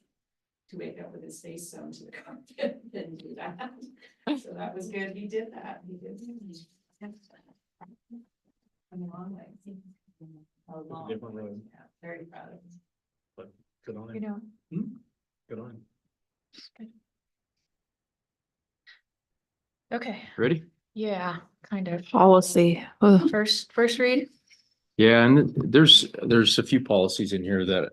Speaker 12: to wake up with his face sewn to the carpet, didn't do that. So that was good. He did that. He did. Come a long way. A long
Speaker 4: Different
Speaker 12: way.
Speaker 4: road.
Speaker 12: Yeah, very proud of him.
Speaker 4: But good on
Speaker 1: You
Speaker 4: him.
Speaker 1: know,
Speaker 4: Good on him.
Speaker 1: okay,
Speaker 6: Ready?
Speaker 1: yeah, kind of.
Speaker 3: Policy. Ugh.
Speaker 1: First read.
Speaker 6: Yeah, and there's a few policies in here that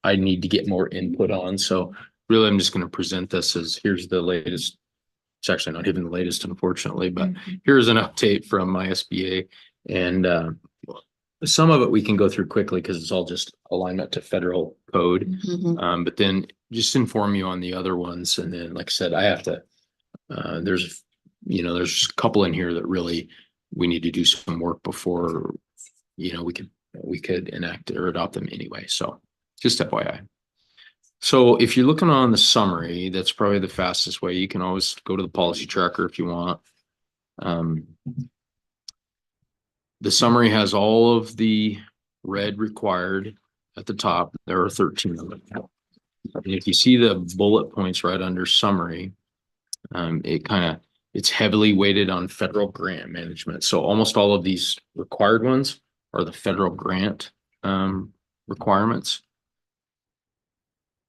Speaker 6: I need to get more input on. So really, I'm just going to present this as here's the latest. It's actually not even the latest, unfortunately, but here's an update from my SBA. And some of it we can go through quickly because it's all just alignment to federal code.
Speaker 3: Mhm.
Speaker 6: But then just inform you on the other ones. And then, like I said, I have to, there's a couple in here that really we need to do some work before, we could enact or adopt them anyway. So just FYI. So if you're looking on the summary, that's probably the fastest way. You can always go to the policy tracker if you want. The summary has all of the red required at the top. There are 13 of them. And if you see the bullet points right under summary, it's heavily weighted on federal grant management. So almost all of these required ones are the federal grant requirements.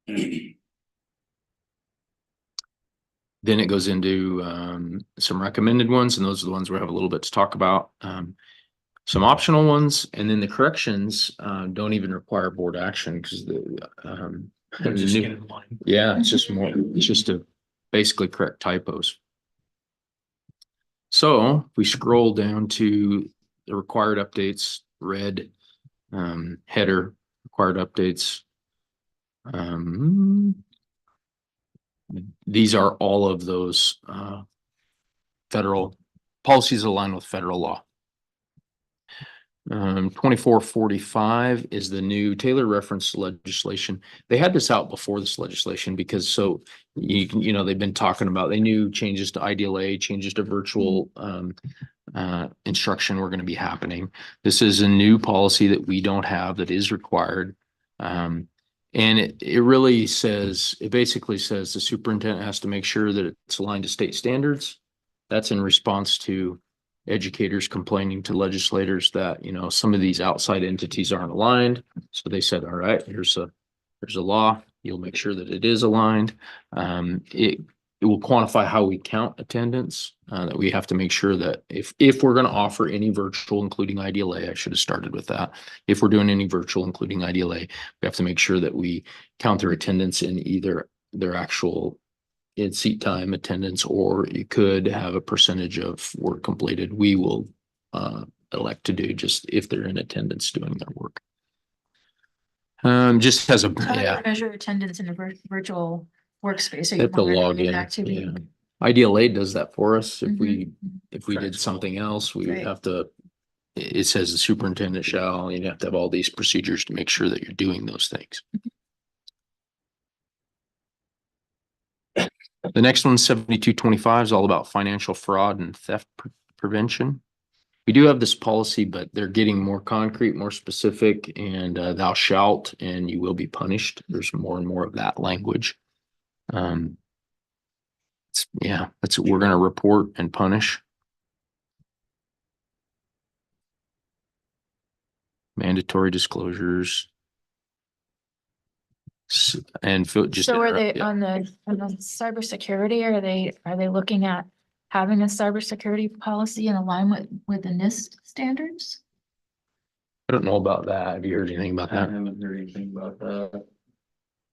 Speaker 6: Then it goes into some recommended ones, and those are the ones we have a little bit to talk about. Some optional ones, and then the corrections don't even require board action because
Speaker 4: They're just get in line.
Speaker 6: yeah, it's just to basically correct typos. So we scroll down to the required updates, red header, required updates. These are all of those federal policies aligned with federal law. 2445 is the new Taylor reference legislation. They had this out before this legislation because they've been talking about, they knew changes to IDLA, changes to virtual instruction were going to be happening. This is a new policy that we don't have that is required. And it really says, it basically says the superintendent has to make sure that it's aligned to state standards. That's in response to educators complaining to legislators that, some of these outside entities aren't aligned. So they said, all right, here's a law. You'll make sure that it is aligned. It will quantify how we count attendance, that we have to make sure that if we're going to offer any virtual, including IDLA, I should have started with that. If we're doing any virtual, including IDLA, we have to make sure that we count their attendance in either their actual in seat time attendance, or you could have a percentage of work completed. We will elect to do just if they're in attendance doing their work. Just has a
Speaker 1: How do you measure attendance in a virtual workspace? Are you
Speaker 6: at the
Speaker 1: monitoring
Speaker 6: login.
Speaker 1: activity?
Speaker 6: Yeah. IDLA does that for us. If
Speaker 1: Mhm.
Speaker 6: we did something else, we would
Speaker 1: Right.
Speaker 6: have to. It says the superintendent shall. You have to have all these procedures to make sure that you're doing those things. The next one, 7225, is all about financial fraud and theft prevention. We do have this policy, but they're getting more concrete, more specific, and thou shalt, and you will be punished. There's more and more of that language. That's what we're going to report and punish. Mandatory disclosures. And just
Speaker 1: So are they on the cybersecurity? Are they looking at having a cybersecurity policy in alignment with the NIST standards?
Speaker 6: I don't know about that. Have you heard anything about
Speaker 7: I
Speaker 6: that?
Speaker 7: haven't heard anything about that.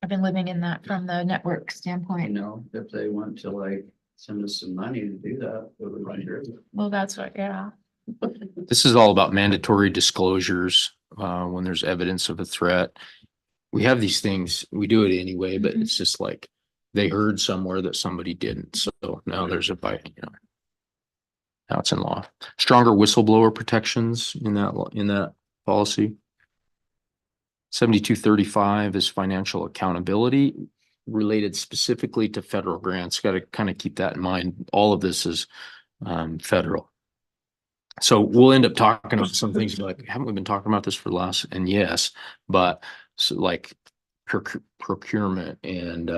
Speaker 1: I've been living in that from the network standpoint.
Speaker 7: If they want to send us some money to do that, it would be great.
Speaker 1: Well, that's what, yeah.
Speaker 6: This is all about mandatory disclosures when there's evidence of a threat. We have these things, we do it anyway, but it's just like they heard somewhere that somebody didn't. So now there's a bite, now it's in law. Stronger whistleblower protections in that policy. 7235 is financial accountability related specifically to federal grants. Got to kind of keep that in mind. All of this is federal. So we'll end up talking about some things like, haven't we been talking about this for the last? And yes, but so like procurement and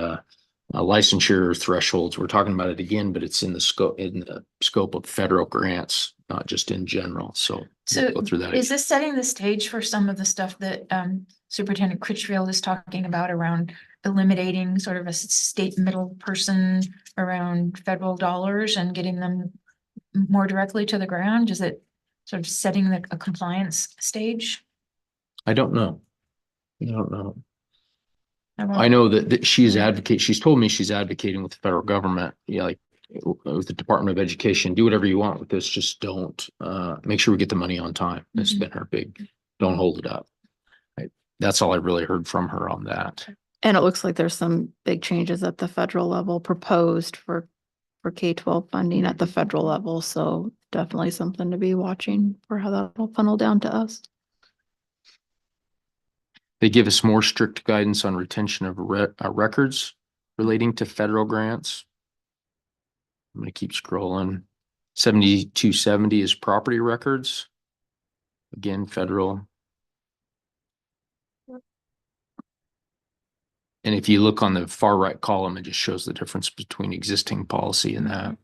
Speaker 6: licensure thresholds. We're talking about it again, but it's in the scope of federal grants, not just in general. So we'll go through that.
Speaker 1: Is this setting the stage for some of the stuff that Superintendent Critchfield is talking about around eliminating sort of a state middle person around federal dollars and getting them more directly to the ground? Is it sort of setting a compliance stage?
Speaker 6: I don't know. I know that she is advocate. She's told me she's advocating with the federal government, like with the Department of Education, do whatever you want with this. Just don't make sure we get the money on time. That's been her big, don't hold it up. That's all I really heard from her on that.
Speaker 3: And it looks like there's some big changes at the federal level proposed for K-12 funding at the federal level. So definitely something to be watching for how that will funnel down to us.
Speaker 6: They give us more strict guidance on retention of records relating to federal grants. I'm going to keep scrolling. 7270 is property records. Again, federal. And if you look on the far right column, it just shows the difference between existing policy and that.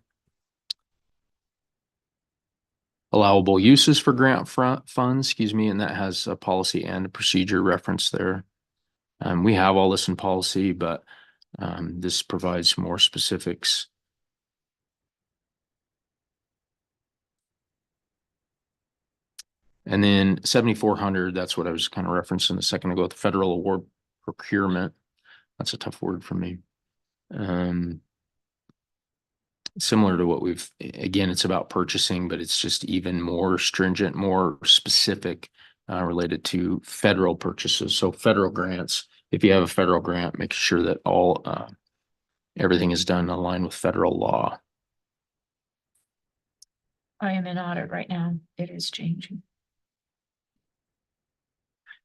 Speaker 6: Allowable uses for grant funds, and that has a policy and a procedure reference there. We have all this in policy, but this provides more specifics. And then 7,400, that's what I was kind of referencing a second ago, the federal award procurement. That's a tough word for me. Similar to what again, it's about purchasing, but it's just even more stringent, more specific related to federal purchases. So federal grants, if you have a federal grant, make sure that everything is done in line with federal law.
Speaker 1: I am in audit right now. It is changing.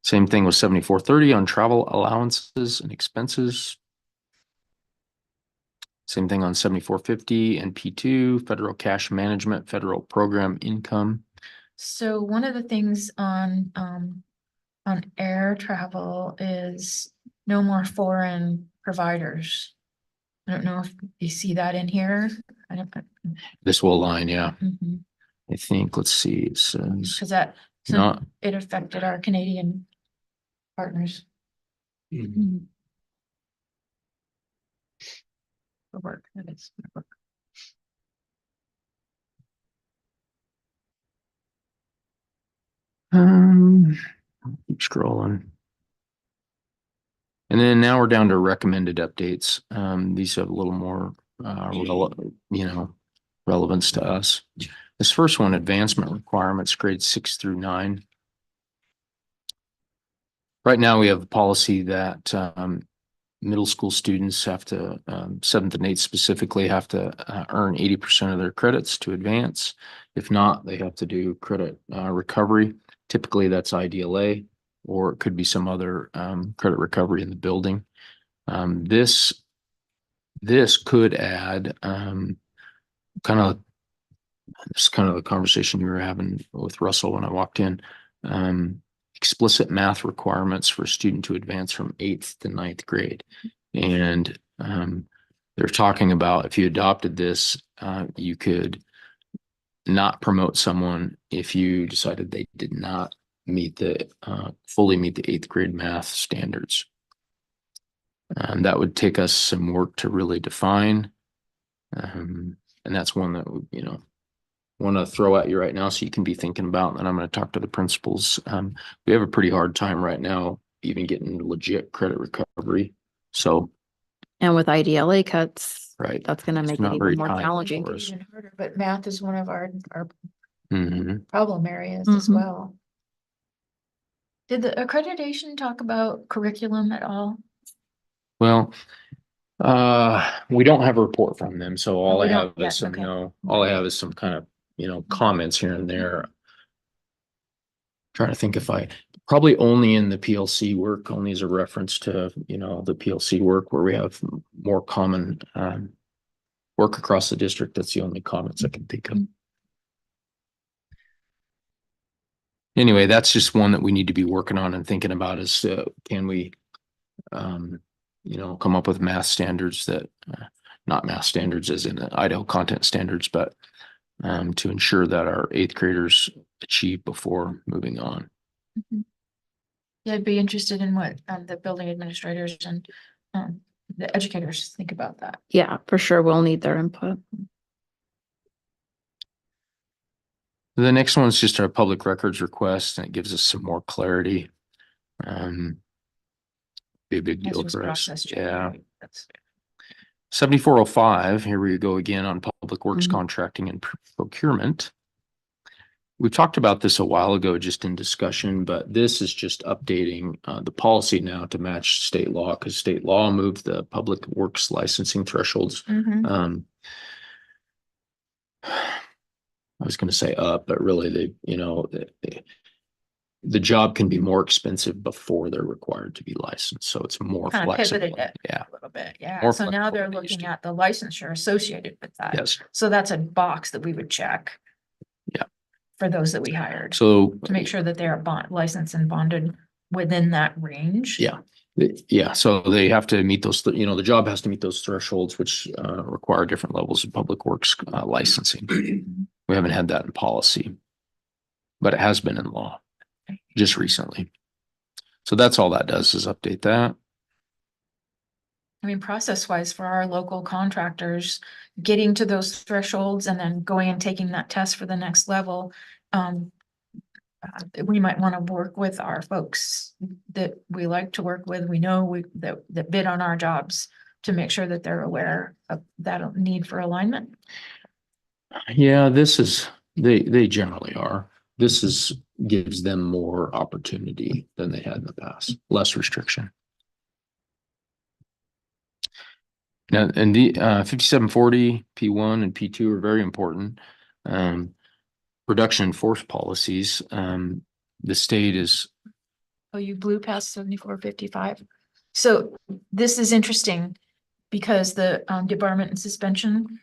Speaker 6: Same thing with 7,430 on travel allowances and expenses. Same thing on 7,450 and P2, federal cash management, federal program income.
Speaker 1: So one of the things on air travel is no more foreign providers. I don't know if you see that in here. I don't.
Speaker 6: This will align, yeah.
Speaker 1: Mhm.
Speaker 6: I think, let's see, it says,
Speaker 1: Cause that, so
Speaker 6: not,
Speaker 1: it affected our Canadian partners. For work, that is. For work.
Speaker 6: keep scrolling. And then now we're down to recommended updates. These have a little more, relevance to us. This first one, advancement requirements, grades 6 through 9. Right now we have a policy that middle school students have to, 7th and 8th specifically, have to earn 80% of their credits to advance. If not, they have to do credit recovery. Typically that's IDLA, or it could be some other credit recovery in the building. This could add it's kind of the conversation you were having with Russell when I walked in. Explicit math requirements for a student to advance from 8th to 9th grade. And they're talking about if you adopted this, you could not promote someone if you decided they did not fully meet the 8th grade math standards. That would take us some work to really define. And that's one that want to throw at you right now so you can be thinking about, and I'm going to talk to the principals. We have a pretty hard time right now even getting legit credit recovery. So,
Speaker 3: And with IDLA cuts,
Speaker 6: right,
Speaker 3: that's going to
Speaker 6: It's
Speaker 3: make it
Speaker 6: not very
Speaker 3: even more
Speaker 6: high
Speaker 3: challenging.
Speaker 6: for us.
Speaker 1: Even harder, but math is one of our
Speaker 6: Mhm.
Speaker 1: problem areas as
Speaker 3: Mhm.
Speaker 1: well. Did the accreditation talk about curriculum at all?
Speaker 6: Well, we don't have a report from them, so all
Speaker 1: we
Speaker 6: I
Speaker 1: don't
Speaker 6: have
Speaker 1: yet,
Speaker 6: is some,
Speaker 1: okay.
Speaker 6: all I have is some kind of, comments here and there. Trying to think if probably only in the PLC work, only as a reference to, the PLC work where we have more common work across the district. That's the only comments I can think of. Anyway, that's just one that we need to be working on and thinking about is, can we, come up with math standards that, not math standards as in Idaho content standards, but to ensure that our 8th graders achieve before moving on.
Speaker 1: Yeah, I'd be interested in what the building administrators and the educators think about that.
Speaker 3: Yeah, for sure. We'll need their input.
Speaker 6: The next one is just our public records request, and it gives us some more clarity. Be a big
Speaker 1: This
Speaker 6: deal
Speaker 1: was
Speaker 6: for us.
Speaker 1: processed.
Speaker 6: Yeah.
Speaker 1: That's
Speaker 6: 7405, here we go again on public works
Speaker 3: Mhm.
Speaker 6: contracting and procurement. We talked about this a while ago, just in discussion, but this is just updating the policy now to match state law, because state law moved the public works licensing thresholds.
Speaker 1: Mhm.
Speaker 6: I was going to say up, but really the job can be more expensive before they're required to be licensed. So it's more
Speaker 1: Kind of
Speaker 6: flexible.
Speaker 1: pivoted it
Speaker 6: Yeah.
Speaker 1: a little bit, yeah.
Speaker 6: More
Speaker 1: So now
Speaker 6: flexible
Speaker 1: they're
Speaker 6: than it used
Speaker 1: looking
Speaker 6: to.
Speaker 1: at the licensure associated with that.
Speaker 6: Yes.
Speaker 1: So that's a box that we would check.
Speaker 6: Yeah.
Speaker 1: For those that we hired.
Speaker 6: So
Speaker 1: To make sure that they are licensed and bonded within that range.
Speaker 6: yeah. Yeah, so they have to meet those, the job has to meet those thresholds, which require different levels of public works licensing. We haven't had that in policy, but it has been in law just recently. So that's all that does is update that.
Speaker 1: mean, process wise for our local contractors, getting to those thresholds and then going and taking that test for the next level. We might want to work with our folks that we like to work with. We know that bid on our jobs to make sure that they're aware of that need for alignment.
Speaker 6: Yeah, they generally are. Gives them more opportunity than they had in the past, less restriction. Now, and the 5740 P1 and P2 are very important. Reduction in force policies. The state is.
Speaker 1: Oh, you blew past 7455. So this is interesting because the debarment and suspension,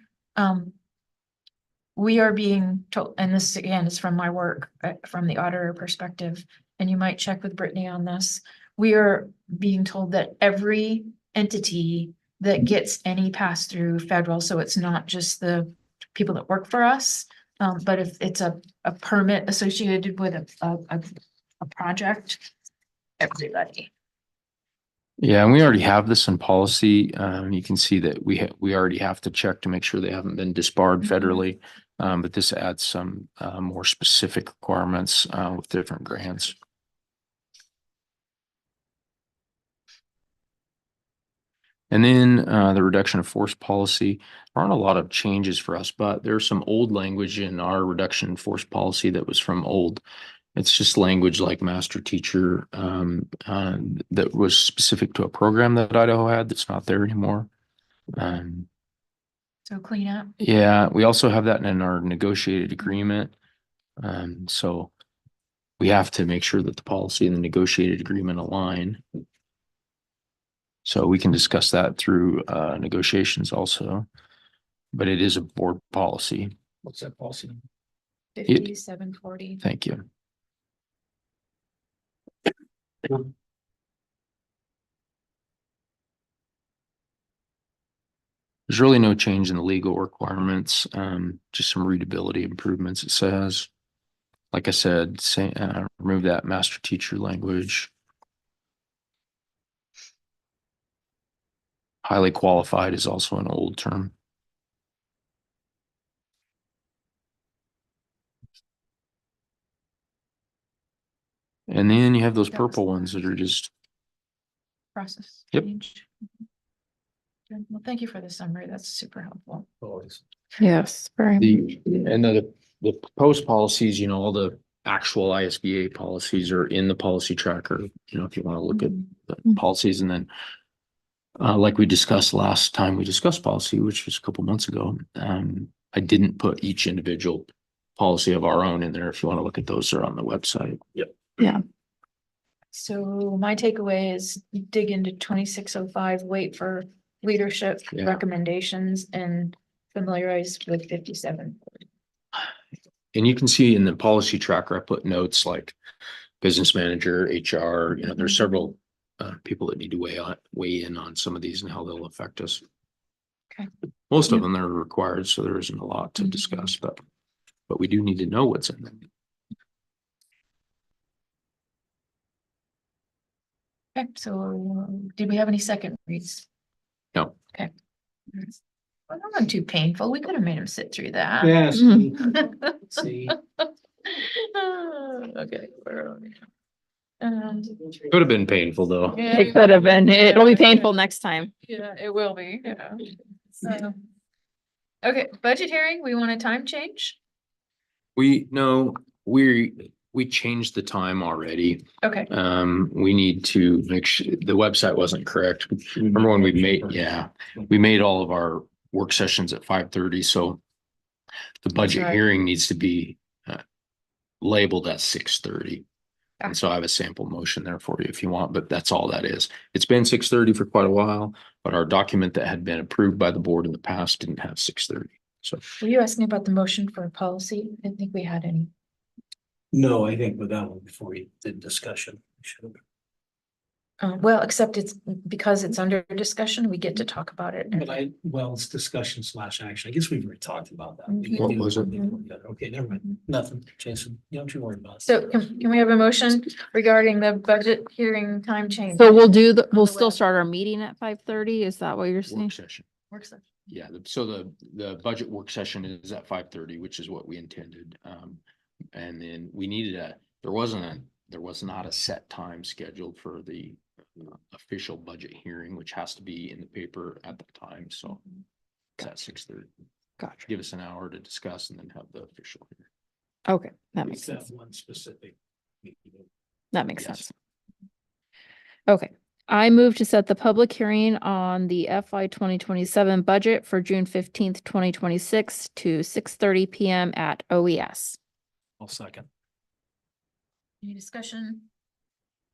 Speaker 1: we are being told, and this again is from my work, from the auditor perspective, and you might check with Brittany on this. We are being told that every entity that gets any pass through federal, so it's not just the people that work for us, but if it's a permit associated with a project, everybody.
Speaker 6: Yeah, and we already have this in policy. You can see that we already have to check to make sure they haven't been disbarred federally. But this adds some more specific requirements with different grants. And then the reduction of force policy. There aren't a lot of changes for us, but there's some old language in our reduction in force policy that was from old. It's just language like master teacher that was specific to a program that Idaho had that's not there anymore.
Speaker 1: So clean up.
Speaker 6: Yeah, we also have that in our negotiated agreement. So we have to make sure that the policy and the negotiated agreement align. So we can discuss that through negotiations also, but it is a board policy.
Speaker 4: What's that policy?
Speaker 1: 5740.
Speaker 6: Thank you. There's really no change in the legal requirements, just some readability improvements, it says. Like I said, remove that master teacher language. Highly qualified is also an old term. And then you have those purple ones that are just.
Speaker 1: Process.
Speaker 6: Yep.
Speaker 1: Change. Good. Well, thank you for the summary. That's super helpful.
Speaker 4: Always.
Speaker 3: Yes, very.
Speaker 6: The proposed policies, all the actual ISBA policies are in the policy tracker, if you want to look at the policies. And then like we discussed last time we discussed policy, which was a couple months ago, I didn't put each individual policy of our own in there. If you want to look at those, they're on the website. Yep.
Speaker 3: Yeah.
Speaker 1: So my takeaway is dig into 2605, wait for leadership recommendations, and familiarize with 57.
Speaker 6: And you can see in the policy tracker, I put notes like business manager, HR, there's several people that need to weigh in on some of these and how they'll affect us.
Speaker 1: Okay.
Speaker 6: Most of them are required, so there isn't a lot to discuss, but we do need to know what's in them.
Speaker 1: Okay, so did we have any second reads?
Speaker 6: No.
Speaker 1: Okay. Well, that wasn't too painful. We could have made him sit through that.
Speaker 4: Yes. See.
Speaker 1: Okay, where are we?
Speaker 6: Could have been painful though.
Speaker 1: Yeah,
Speaker 3: It could have been. It'll be painful next time.
Speaker 1: yeah, it will be, yeah. So, okay, budget hearing, we want a time change?
Speaker 6: We changed the time already.
Speaker 1: Okay,
Speaker 6: We need to make sure the website wasn't correct. Remember when we made all of our work sessions at 5:30, so the budget
Speaker 1: right.
Speaker 6: hearing needs to be labeled at 6:30. And so I have a sample motion there for you if you want, but that's all that is. It's been 6:30 for quite a while, but our document that had been approved by the board in the past didn't have 6:30. So
Speaker 1: were you asking about the motion for policy? I didn't think we had any.
Speaker 4: No, I think with that one before we did discussion. We should have.
Speaker 1: Well, except it's because it's under discussion, we get to talk about it.
Speaker 4: But it's discussion / action. I guess we've already talked about that. We
Speaker 1: Mhm.
Speaker 4: can
Speaker 6: What
Speaker 4: do
Speaker 6: was it?
Speaker 4: Okay, never mind. Nothing, Jason. You don't you worry about it.
Speaker 1: So can we have a motion regarding the budget hearing time change?
Speaker 3: So we'll do the,
Speaker 1: On
Speaker 3: we'll
Speaker 1: the
Speaker 3: still
Speaker 1: web.
Speaker 3: start our meeting at 5:30. Is that what you're saying?
Speaker 6: Work session.
Speaker 1: Work session.
Speaker 6: Yeah, so the budget work session is at 5:30, which is what we intended. And then we needed there was not a set time scheduled for the official budget hearing, which has to be in the paper at the time, so it's at 6:30.
Speaker 3: Gotcha.
Speaker 6: Give us an hour to discuss and then have the official hearing.
Speaker 3: Okay, that makes
Speaker 4: It's that
Speaker 3: sense.
Speaker 4: one specific meeting.
Speaker 3: That makes
Speaker 6: Yes.
Speaker 3: sense. Okay, I move to set the public hearing on the FY 2027 budget for June 15th, 2026 to 6:30 PM at OES.
Speaker 4: I'll second.
Speaker 1: Any discussion?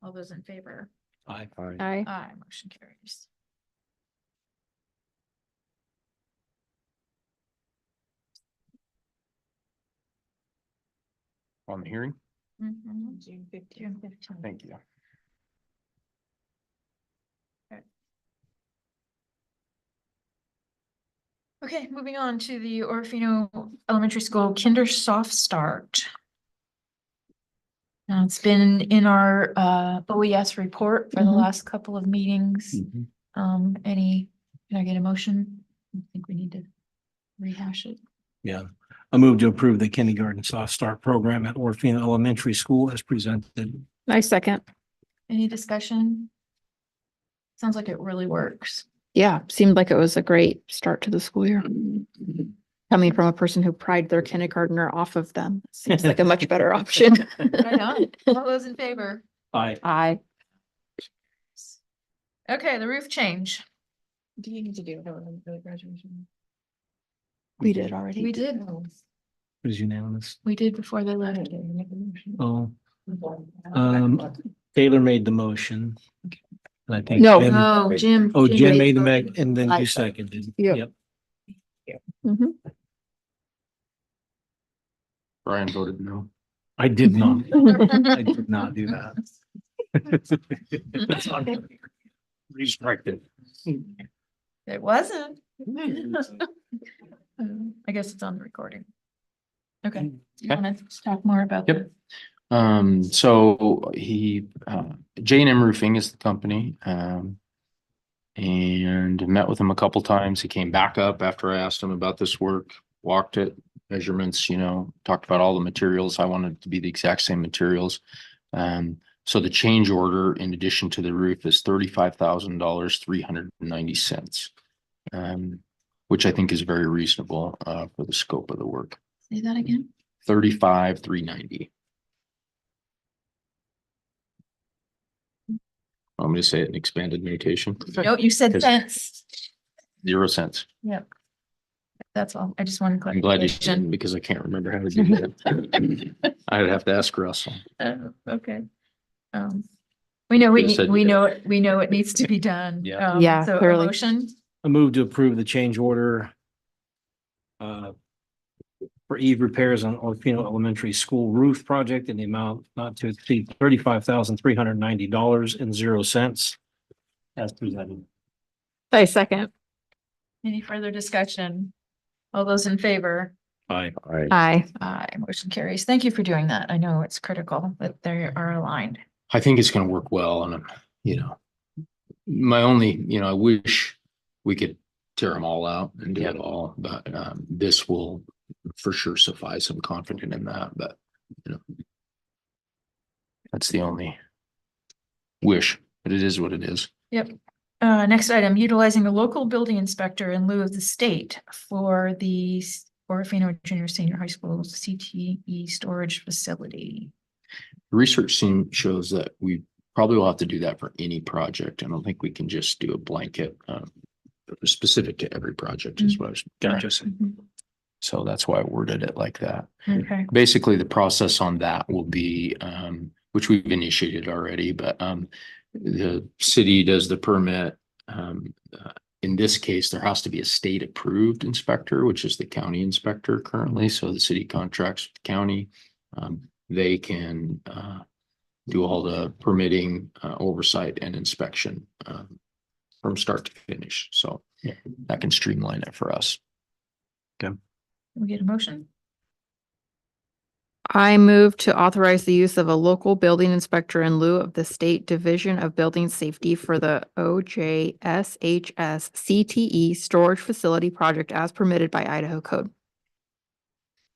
Speaker 1: All those in favor?
Speaker 4: Aye.
Speaker 3: Aye.
Speaker 1: Aye, motion carries.
Speaker 6: On the hearing?
Speaker 1: June 15th.
Speaker 6: Thank you.
Speaker 1: Okay, moving on to the Orofino Elementary School Kinder Soft Start. Now, it's been in our OES report for the
Speaker 3: Mhm.
Speaker 1: last couple of meetings. Can I get a motion? I think we need to rehash it.
Speaker 5: Yeah. I move to approve the kindergarten soft start program at Orofino Elementary School as presented.
Speaker 3: I second.
Speaker 1: Any discussion? Sounds like it really works.
Speaker 3: Yeah, seemed like it was a great start to the school year. Coming from a person who pried their kindergartner off of them, seems like a much better option.
Speaker 1: Right on. All those in favor?
Speaker 5: Aye.
Speaker 3: Aye.
Speaker 1: Okay, the roof change. Do you need to do the graduation?
Speaker 3: We did already.
Speaker 1: We did.
Speaker 5: It was unanimous.
Speaker 1: We did before they left.
Speaker 5: Oh, Taylor made the motion. And I think.
Speaker 3: No.
Speaker 5: Jim-
Speaker 1: Oh, Jim.
Speaker 5: Oh, Jim made the
Speaker 1: motion.
Speaker 5: meg, and then
Speaker 3: I
Speaker 5: you seconded.
Speaker 3: Yep. Mhm.
Speaker 6: Brian voted no.
Speaker 5: I did not. I did not do that. That's on- Restricted.
Speaker 1: It wasn't. I guess it's on the recording. Okay. You
Speaker 6: Okay.
Speaker 1: want to talk more about?
Speaker 6: Yep. So J&M Roofing is the company, and met with him a couple times. He came back up after I asked him about this work, walked it, measurements, talked about all the materials. I wanted it to be the exact same materials. So the change order in addition to the roof is $35,000, 390 cents. Which I think is very reasonable, for the scope of the work.
Speaker 1: Say that again.
Speaker 6: 35,390. Want me to say it in expanded notation?
Speaker 1: No, you said
Speaker 6: 'Cause-
Speaker 1: cents.
Speaker 6: 0 cents.
Speaker 1: Yep. That's all. I just wanted
Speaker 6: I'm glad you
Speaker 1: clarification.
Speaker 6: didn't because I can't remember how to do that. I'd have to ask Russell.
Speaker 1: Okay. We know,
Speaker 6: Could've said
Speaker 1: we
Speaker 6: you
Speaker 1: know, we know it needs to be done.
Speaker 6: Yeah.
Speaker 3: Yeah,
Speaker 1: So a
Speaker 3: clearly.
Speaker 1: motion,
Speaker 5: I move to approve the change order for eve repairs on Orofino Elementary School roof project in the amount not to exceed $35,390.00 as presented.
Speaker 3: I second.
Speaker 1: any further discussion? All those in favor?
Speaker 5: Aye.
Speaker 3: Aye.
Speaker 1: Aye, motion carries. Thank you for doing that. I know it's critical that they are aligned.
Speaker 6: I think it's gonna work well and, my only, I wish we could tear them all out and do it all, but, this will for sure suffice. I'm confident in that, but, that's the only wish, but it is what it is.
Speaker 1: Yep. Next item, utilizing a local building inspector in lieu of the state for the Orofino Junior Senior High School CTE storage facility.
Speaker 6: Research shows that we probably will have to do that for any project. I don't think we can just do a blanket, specific to every project is what I was.
Speaker 5: Gotcha.
Speaker 6: So that's why I worded it like that.
Speaker 1: Okay.
Speaker 6: Basically, the process on that will be, which we've initiated already, but the city does the permit. In this case, there has to be a state approved inspector, which is the county inspector currently. So the city contracts with the county. They can do all the permitting, oversight and inspection, from start to finish. So that can streamline it for us.
Speaker 1: Can we get a motion?
Speaker 3: I move to authorize the use of a local building inspector in lieu of the State Division of Building Safety for the OJSHS CTE storage facility project as permitted by Idaho code.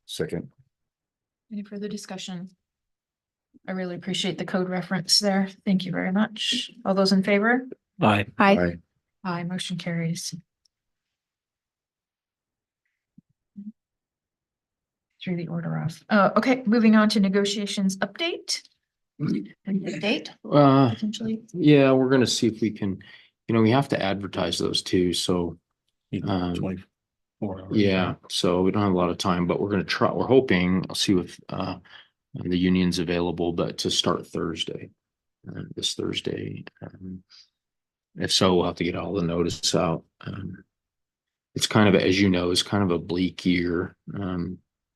Speaker 11: Second.
Speaker 1: Any further discussion? I really appreciate the code reference there. Thank you very much. All those in favor?
Speaker 5: Aye.
Speaker 3: Aye.
Speaker 1: Aye, motion carries. Through the order off. Okay, moving on to negotiations update. Any date potentially?
Speaker 6: Yeah, we're gonna see if we can, we have to advertise those too, so.
Speaker 2: 24 hours.
Speaker 6: Yeah, so we don't have a lot of time, but we're gonna try, we're hoping, I'll see if the union's available, but to start Thursday, this Thursday. If so, we'll have to get all the notice out. It's kind of, as you know, it's kind of a bleak year,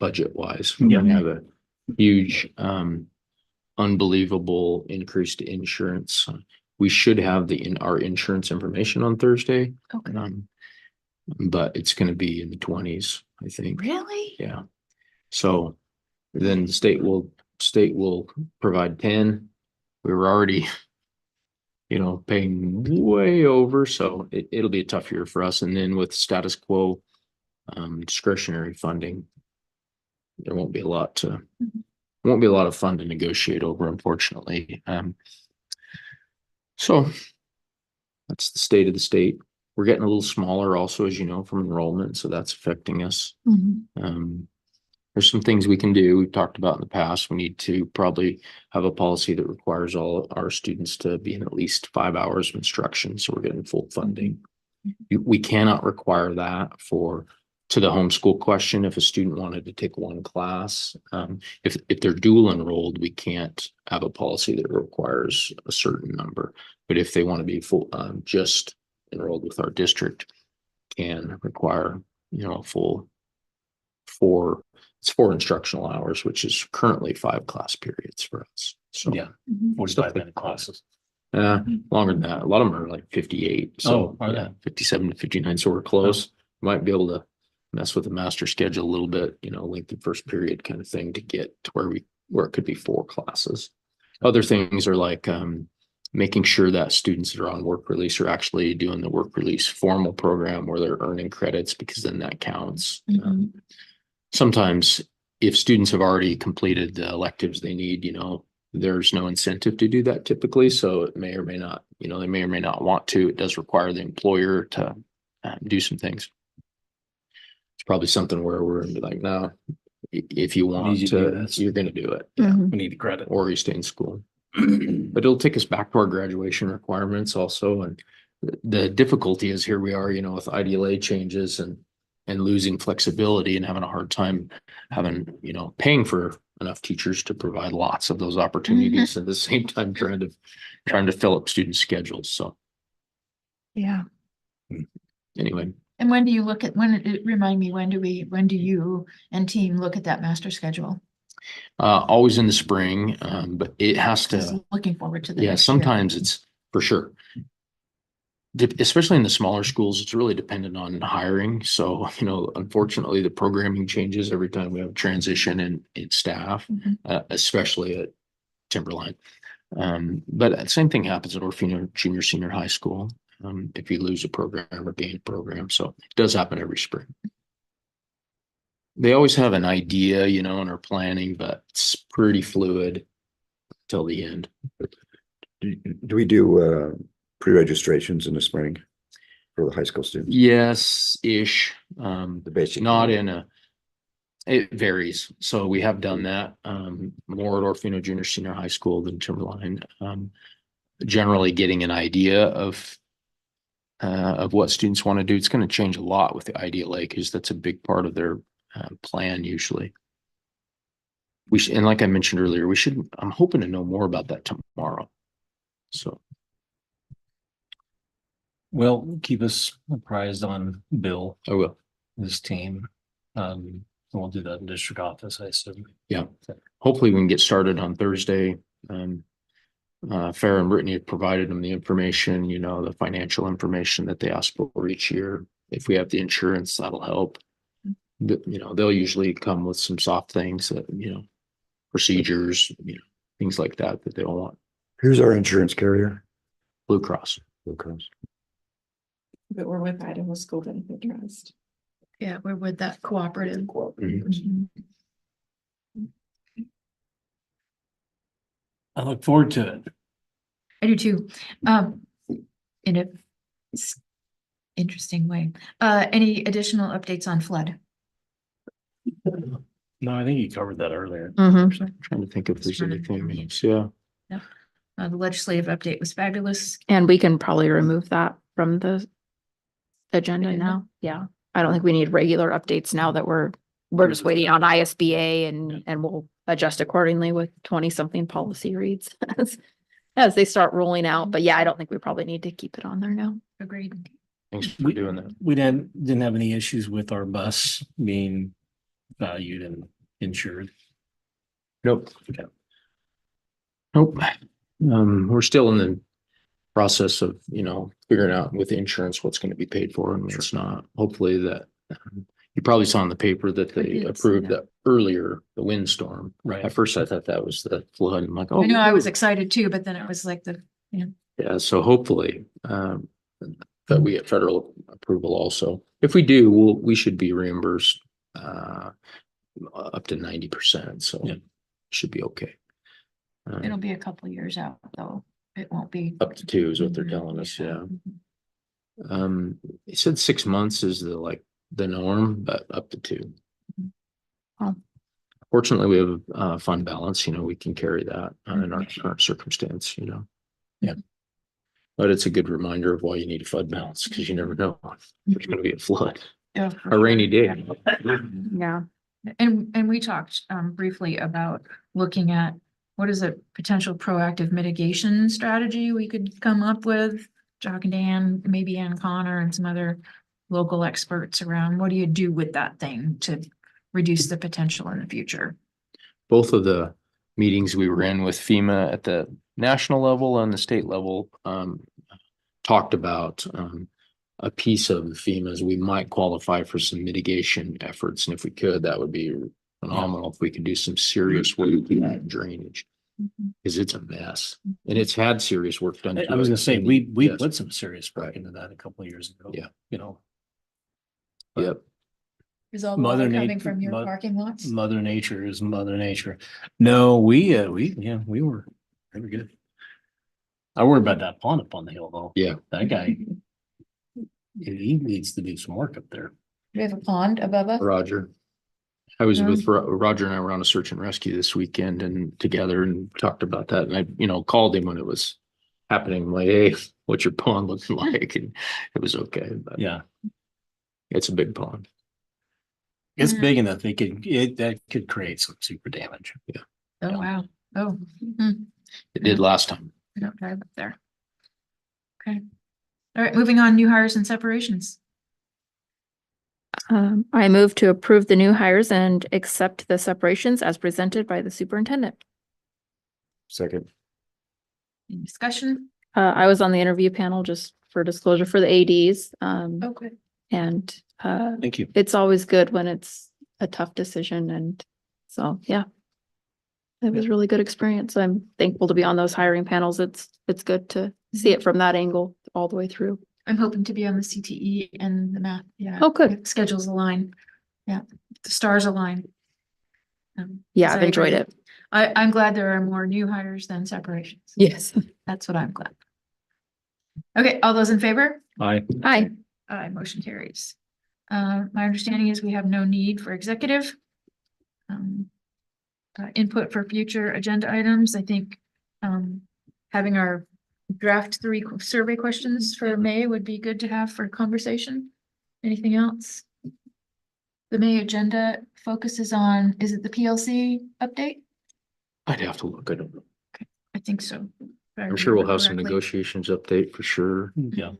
Speaker 6: budget wise. We have a huge, unbelievable increase to insurance. We should have our insurance information on Thursday.
Speaker 1: Okay.
Speaker 6: But it's gonna be in the 20s, I think.
Speaker 1: Really?
Speaker 6: Yeah. So then the state will provide 10. We were already, paying way over, so it'll be a tough year for us. And then with status quo, discretionary funding, there won't be a lot of fun to negotiate over, unfortunately. So that's the state of the state. We're getting a little smaller also, as you know, from enrollment, so that's affecting us. There's some things we can do. We've talked about in the past. We need to probably have a policy that requires all our students to be in at least 5 hours of instruction, so we're getting full funding. We cannot require that to the homeschool question. If a student wanted to take one class, if they're dual enrolled, we can't have a policy that requires a certain number. But if they want to be full, just enrolled with our district, can require, a full 4 instructional hours, which is currently 5 class periods for us. So
Speaker 5: Yeah. 45-minute classes.
Speaker 6: longer than that. A lot of them are like 58. So
Speaker 5: are they?
Speaker 6: 57 to 59. So we're close. Might be able to mess with the master schedule a little bit, lengthy first period kind of thing to get to where it could be 4 classes. Other things are like making sure that students that are on work release are actually doing the work release formal program where they're earning credits, because then that counts. Sometimes if students have already completed the electives they need, there's no incentive to do that typically. So it may or may not, they may or may not want to. It does require the employer to do some things. It's probably something where we're gonna be like, no, if you want to, you're going to do it.
Speaker 5: Yeah, we need the credit.
Speaker 6: Or you stay in school. But it'll take us back to our graduation requirements also. And the difficulty is here we are, with IDLA changes and losing flexibility and having a hard time paying for enough teachers to provide lots of those opportunities at the same time trying to fill up student schedules. So
Speaker 1: Yeah.
Speaker 6: anyway.
Speaker 1: And when do you remind me, when do you and team look at that master schedule?
Speaker 6: Always in the spring, but it has
Speaker 1: Just
Speaker 6: to.
Speaker 1: looking forward to the
Speaker 6: Yeah,
Speaker 1: next year.
Speaker 6: sometimes it's for sure. Especially in the smaller schools, it's really dependent on hiring. So, unfortunately, the programming changes every time we have transition in staff, especially at Timberline. But the same thing happens at Orofino Junior Senior High School. If you lose a program or gain a program, so it does happen every spring. They always have an idea, and are planning, but it's pretty fluid till the end.
Speaker 11: Do we do pre-registrations in the spring for the high school students?
Speaker 6: Yes-ish.
Speaker 11: The basic.
Speaker 6: Not it varies. So we have done that more at Orofino Junior Senior High School than Timberline. Generally getting an idea of what students want to do. It's going to change a lot with the IDLA because that's a big part of their plan usually. And like I mentioned earlier, I'm hoping to know more about that tomorrow. So.
Speaker 2: Well, keep us apprised on Bill,
Speaker 6: I will.
Speaker 2: this team. We'll do that in district office, I assume.
Speaker 6: Yeah. Hopefully we can get started on Thursday. Farrah and Brittany have provided them the information, you know, the financial information that they ask for each year. If we have the insurance, that'll help. But, you know, they'll usually come with some soft things that, you know, procedures, you know, things like that that they'll want.
Speaker 11: Who's our insurance carrier?
Speaker 6: Blue Cross.
Speaker 11: Blue Cross.
Speaker 12: But we're with Idaho School Benefit Trust.
Speaker 1: Yeah, we're with that cooperative.
Speaker 6: Mhm.
Speaker 1: Mhm.
Speaker 2: I look forward to it.
Speaker 1: I do too. In a interesting way. Any additional updates on flood?
Speaker 2: No, I think you covered that earlier.
Speaker 3: Mm-hmm.
Speaker 6: Trying to think if there's
Speaker 1: Just running
Speaker 6: anything
Speaker 1: down the-
Speaker 6: else. Yeah.
Speaker 1: The legislative update was fabulous.
Speaker 3: And we can probably remove that from the agenda
Speaker 1: Agenda?
Speaker 3: now. Yeah. I don't think we need regular updates now that we're just waiting on ISBA and we'll adjust accordingly with 20-something policy reads as they start rolling out. But yeah, I don't think we probably need to keep it on there now.
Speaker 1: Agreed.
Speaker 6: Thanks for doing that.
Speaker 2: We didn't have any issues with our bus being valued and insured.
Speaker 6: Nope.
Speaker 2: Okay.
Speaker 6: Nope. We're still in the process of, you know, figuring out with insurance what's going to be paid for and what's not. Hopefully that you probably saw in the paper that
Speaker 1: I
Speaker 6: they
Speaker 1: did see
Speaker 6: approved
Speaker 1: that.
Speaker 6: that earlier, the windstorm.
Speaker 2: Right.
Speaker 6: At first I thought that was the flood. I'm like, oh,
Speaker 1: I know I was excited too, but then it was like
Speaker 6: yeah. So hopefully, that we get federal approval also. If we do, we should be reimbursed, up to 90%. So
Speaker 2: Yeah.
Speaker 6: should be okay.
Speaker 1: it'll be a couple years out though. It won't be.
Speaker 6: Up to 2 is what they're
Speaker 1: Mhm,
Speaker 6: telling us. Yeah.
Speaker 1: Mhm.
Speaker 6: They said 6 months is the norm, but up to 2.
Speaker 3: Oh.
Speaker 6: Fortunately, we have a fund balance, you know, we can carry that in our
Speaker 1: Mhm.
Speaker 6: current circumstance, you know.
Speaker 2: Yeah.
Speaker 6: But it's a good reminder of why you need a fund balance because you never know if there's going to be a flood,
Speaker 1: Yeah, for
Speaker 6: a rainy
Speaker 1: sure.
Speaker 6: day.
Speaker 3: Yeah.
Speaker 1: And we talked briefly about looking at what is a potential proactive mitigation strategy we could come up with. Jock and Dan, maybe Ann Connor and some other local experts around. What do you do with that thing to reduce the potential in the future?
Speaker 6: Both of the meetings we were in with FEMA at the national level and the state level talked about a piece of FEMA's. We might qualify for some mitigation efforts, and if we could, that would be phenomenal. If we could do some serious work with that drainage, because it's a mess and it's had serious work done.
Speaker 2: I was gonna say, we
Speaker 6: Yes.
Speaker 2: put some serious work into that a couple of years ago.
Speaker 6: Yeah.
Speaker 2: You know,
Speaker 6: Yep.
Speaker 1: Is all the
Speaker 2: Mother
Speaker 1: water
Speaker 2: Nat-
Speaker 1: coming from your
Speaker 2: Mo-
Speaker 1: parking lots?
Speaker 2: Mother Nature is Mother Nature. No, we were good. I worry about that pond up on the hill though.
Speaker 6: Yeah.
Speaker 2: That guy, he needs to do some work up there.
Speaker 1: We have a pond above us.
Speaker 6: Roger. I was
Speaker 1: Yeah.
Speaker 6: with Roger and I were on a search and rescue this weekend and together and talked about that. And I, you know, called him when it was happening. I'm like, hey, what's your pond looking like? And it was okay. But
Speaker 2: Yeah.
Speaker 6: it's a big pond.
Speaker 2: It's
Speaker 1: Mhm.
Speaker 2: big enough. That could create some super damage.
Speaker 6: Yeah.
Speaker 1: Oh,
Speaker 6: Yeah.
Speaker 1: wow. Oh.
Speaker 6: It did last time.
Speaker 1: I don't drive up there. Okay. All right, moving on, new hires and separations.
Speaker 3: I move to approve the new hires and accept the separations as presented by the superintendent.
Speaker 11: Second.
Speaker 1: Any discussion?
Speaker 3: I was on the interview panel just for disclosure for the ADs.
Speaker 1: Okay.
Speaker 3: And
Speaker 2: Thank you.
Speaker 3: it's always good when it's a tough decision. And so, yeah. It was really good experience. I'm thankful to be on those hiring panels. It's good to see it from that angle all the way through.
Speaker 1: I'm hoping to be on the CTE and the math. Yeah.
Speaker 3: Oh, good.
Speaker 1: if Schedules align. Yeah, the stars align.
Speaker 3: Yeah,
Speaker 1: 'Cause
Speaker 3: I've
Speaker 1: I
Speaker 3: enjoyed
Speaker 1: agree.
Speaker 3: it.
Speaker 1: I'm glad there are more new hires than separations.
Speaker 3: Yes.
Speaker 1: That's what I'm glad. Okay, all those in favor?
Speaker 2: Aye.
Speaker 3: Hi.
Speaker 1: Aye, motion carries. My understanding is we have no need for executive. Input for future agenda items, I think, having our draft 3 survey questions for May would be good to have for conversation. Anything else? The May agenda focuses on, is it the PLC update?
Speaker 6: I'd have to look at it.
Speaker 1: I think so. if I
Speaker 6: I'm sure we'll
Speaker 1: remember
Speaker 6: have some
Speaker 1: correctly.
Speaker 6: negotiations update for sure.
Speaker 2: Yeah.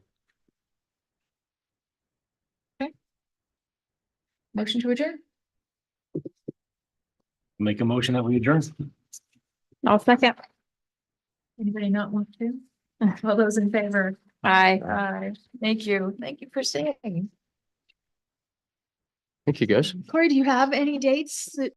Speaker 1: Motion to adjourn?
Speaker 2: Make a motion that we adjourn.
Speaker 3: I'll second.
Speaker 1: Anybody not want to? All those in favor?
Speaker 3: Aye.
Speaker 1: Aye. Thank you. Thank you for staying.
Speaker 6: Thank you, guys.
Speaker 1: Corey, do you have any dates that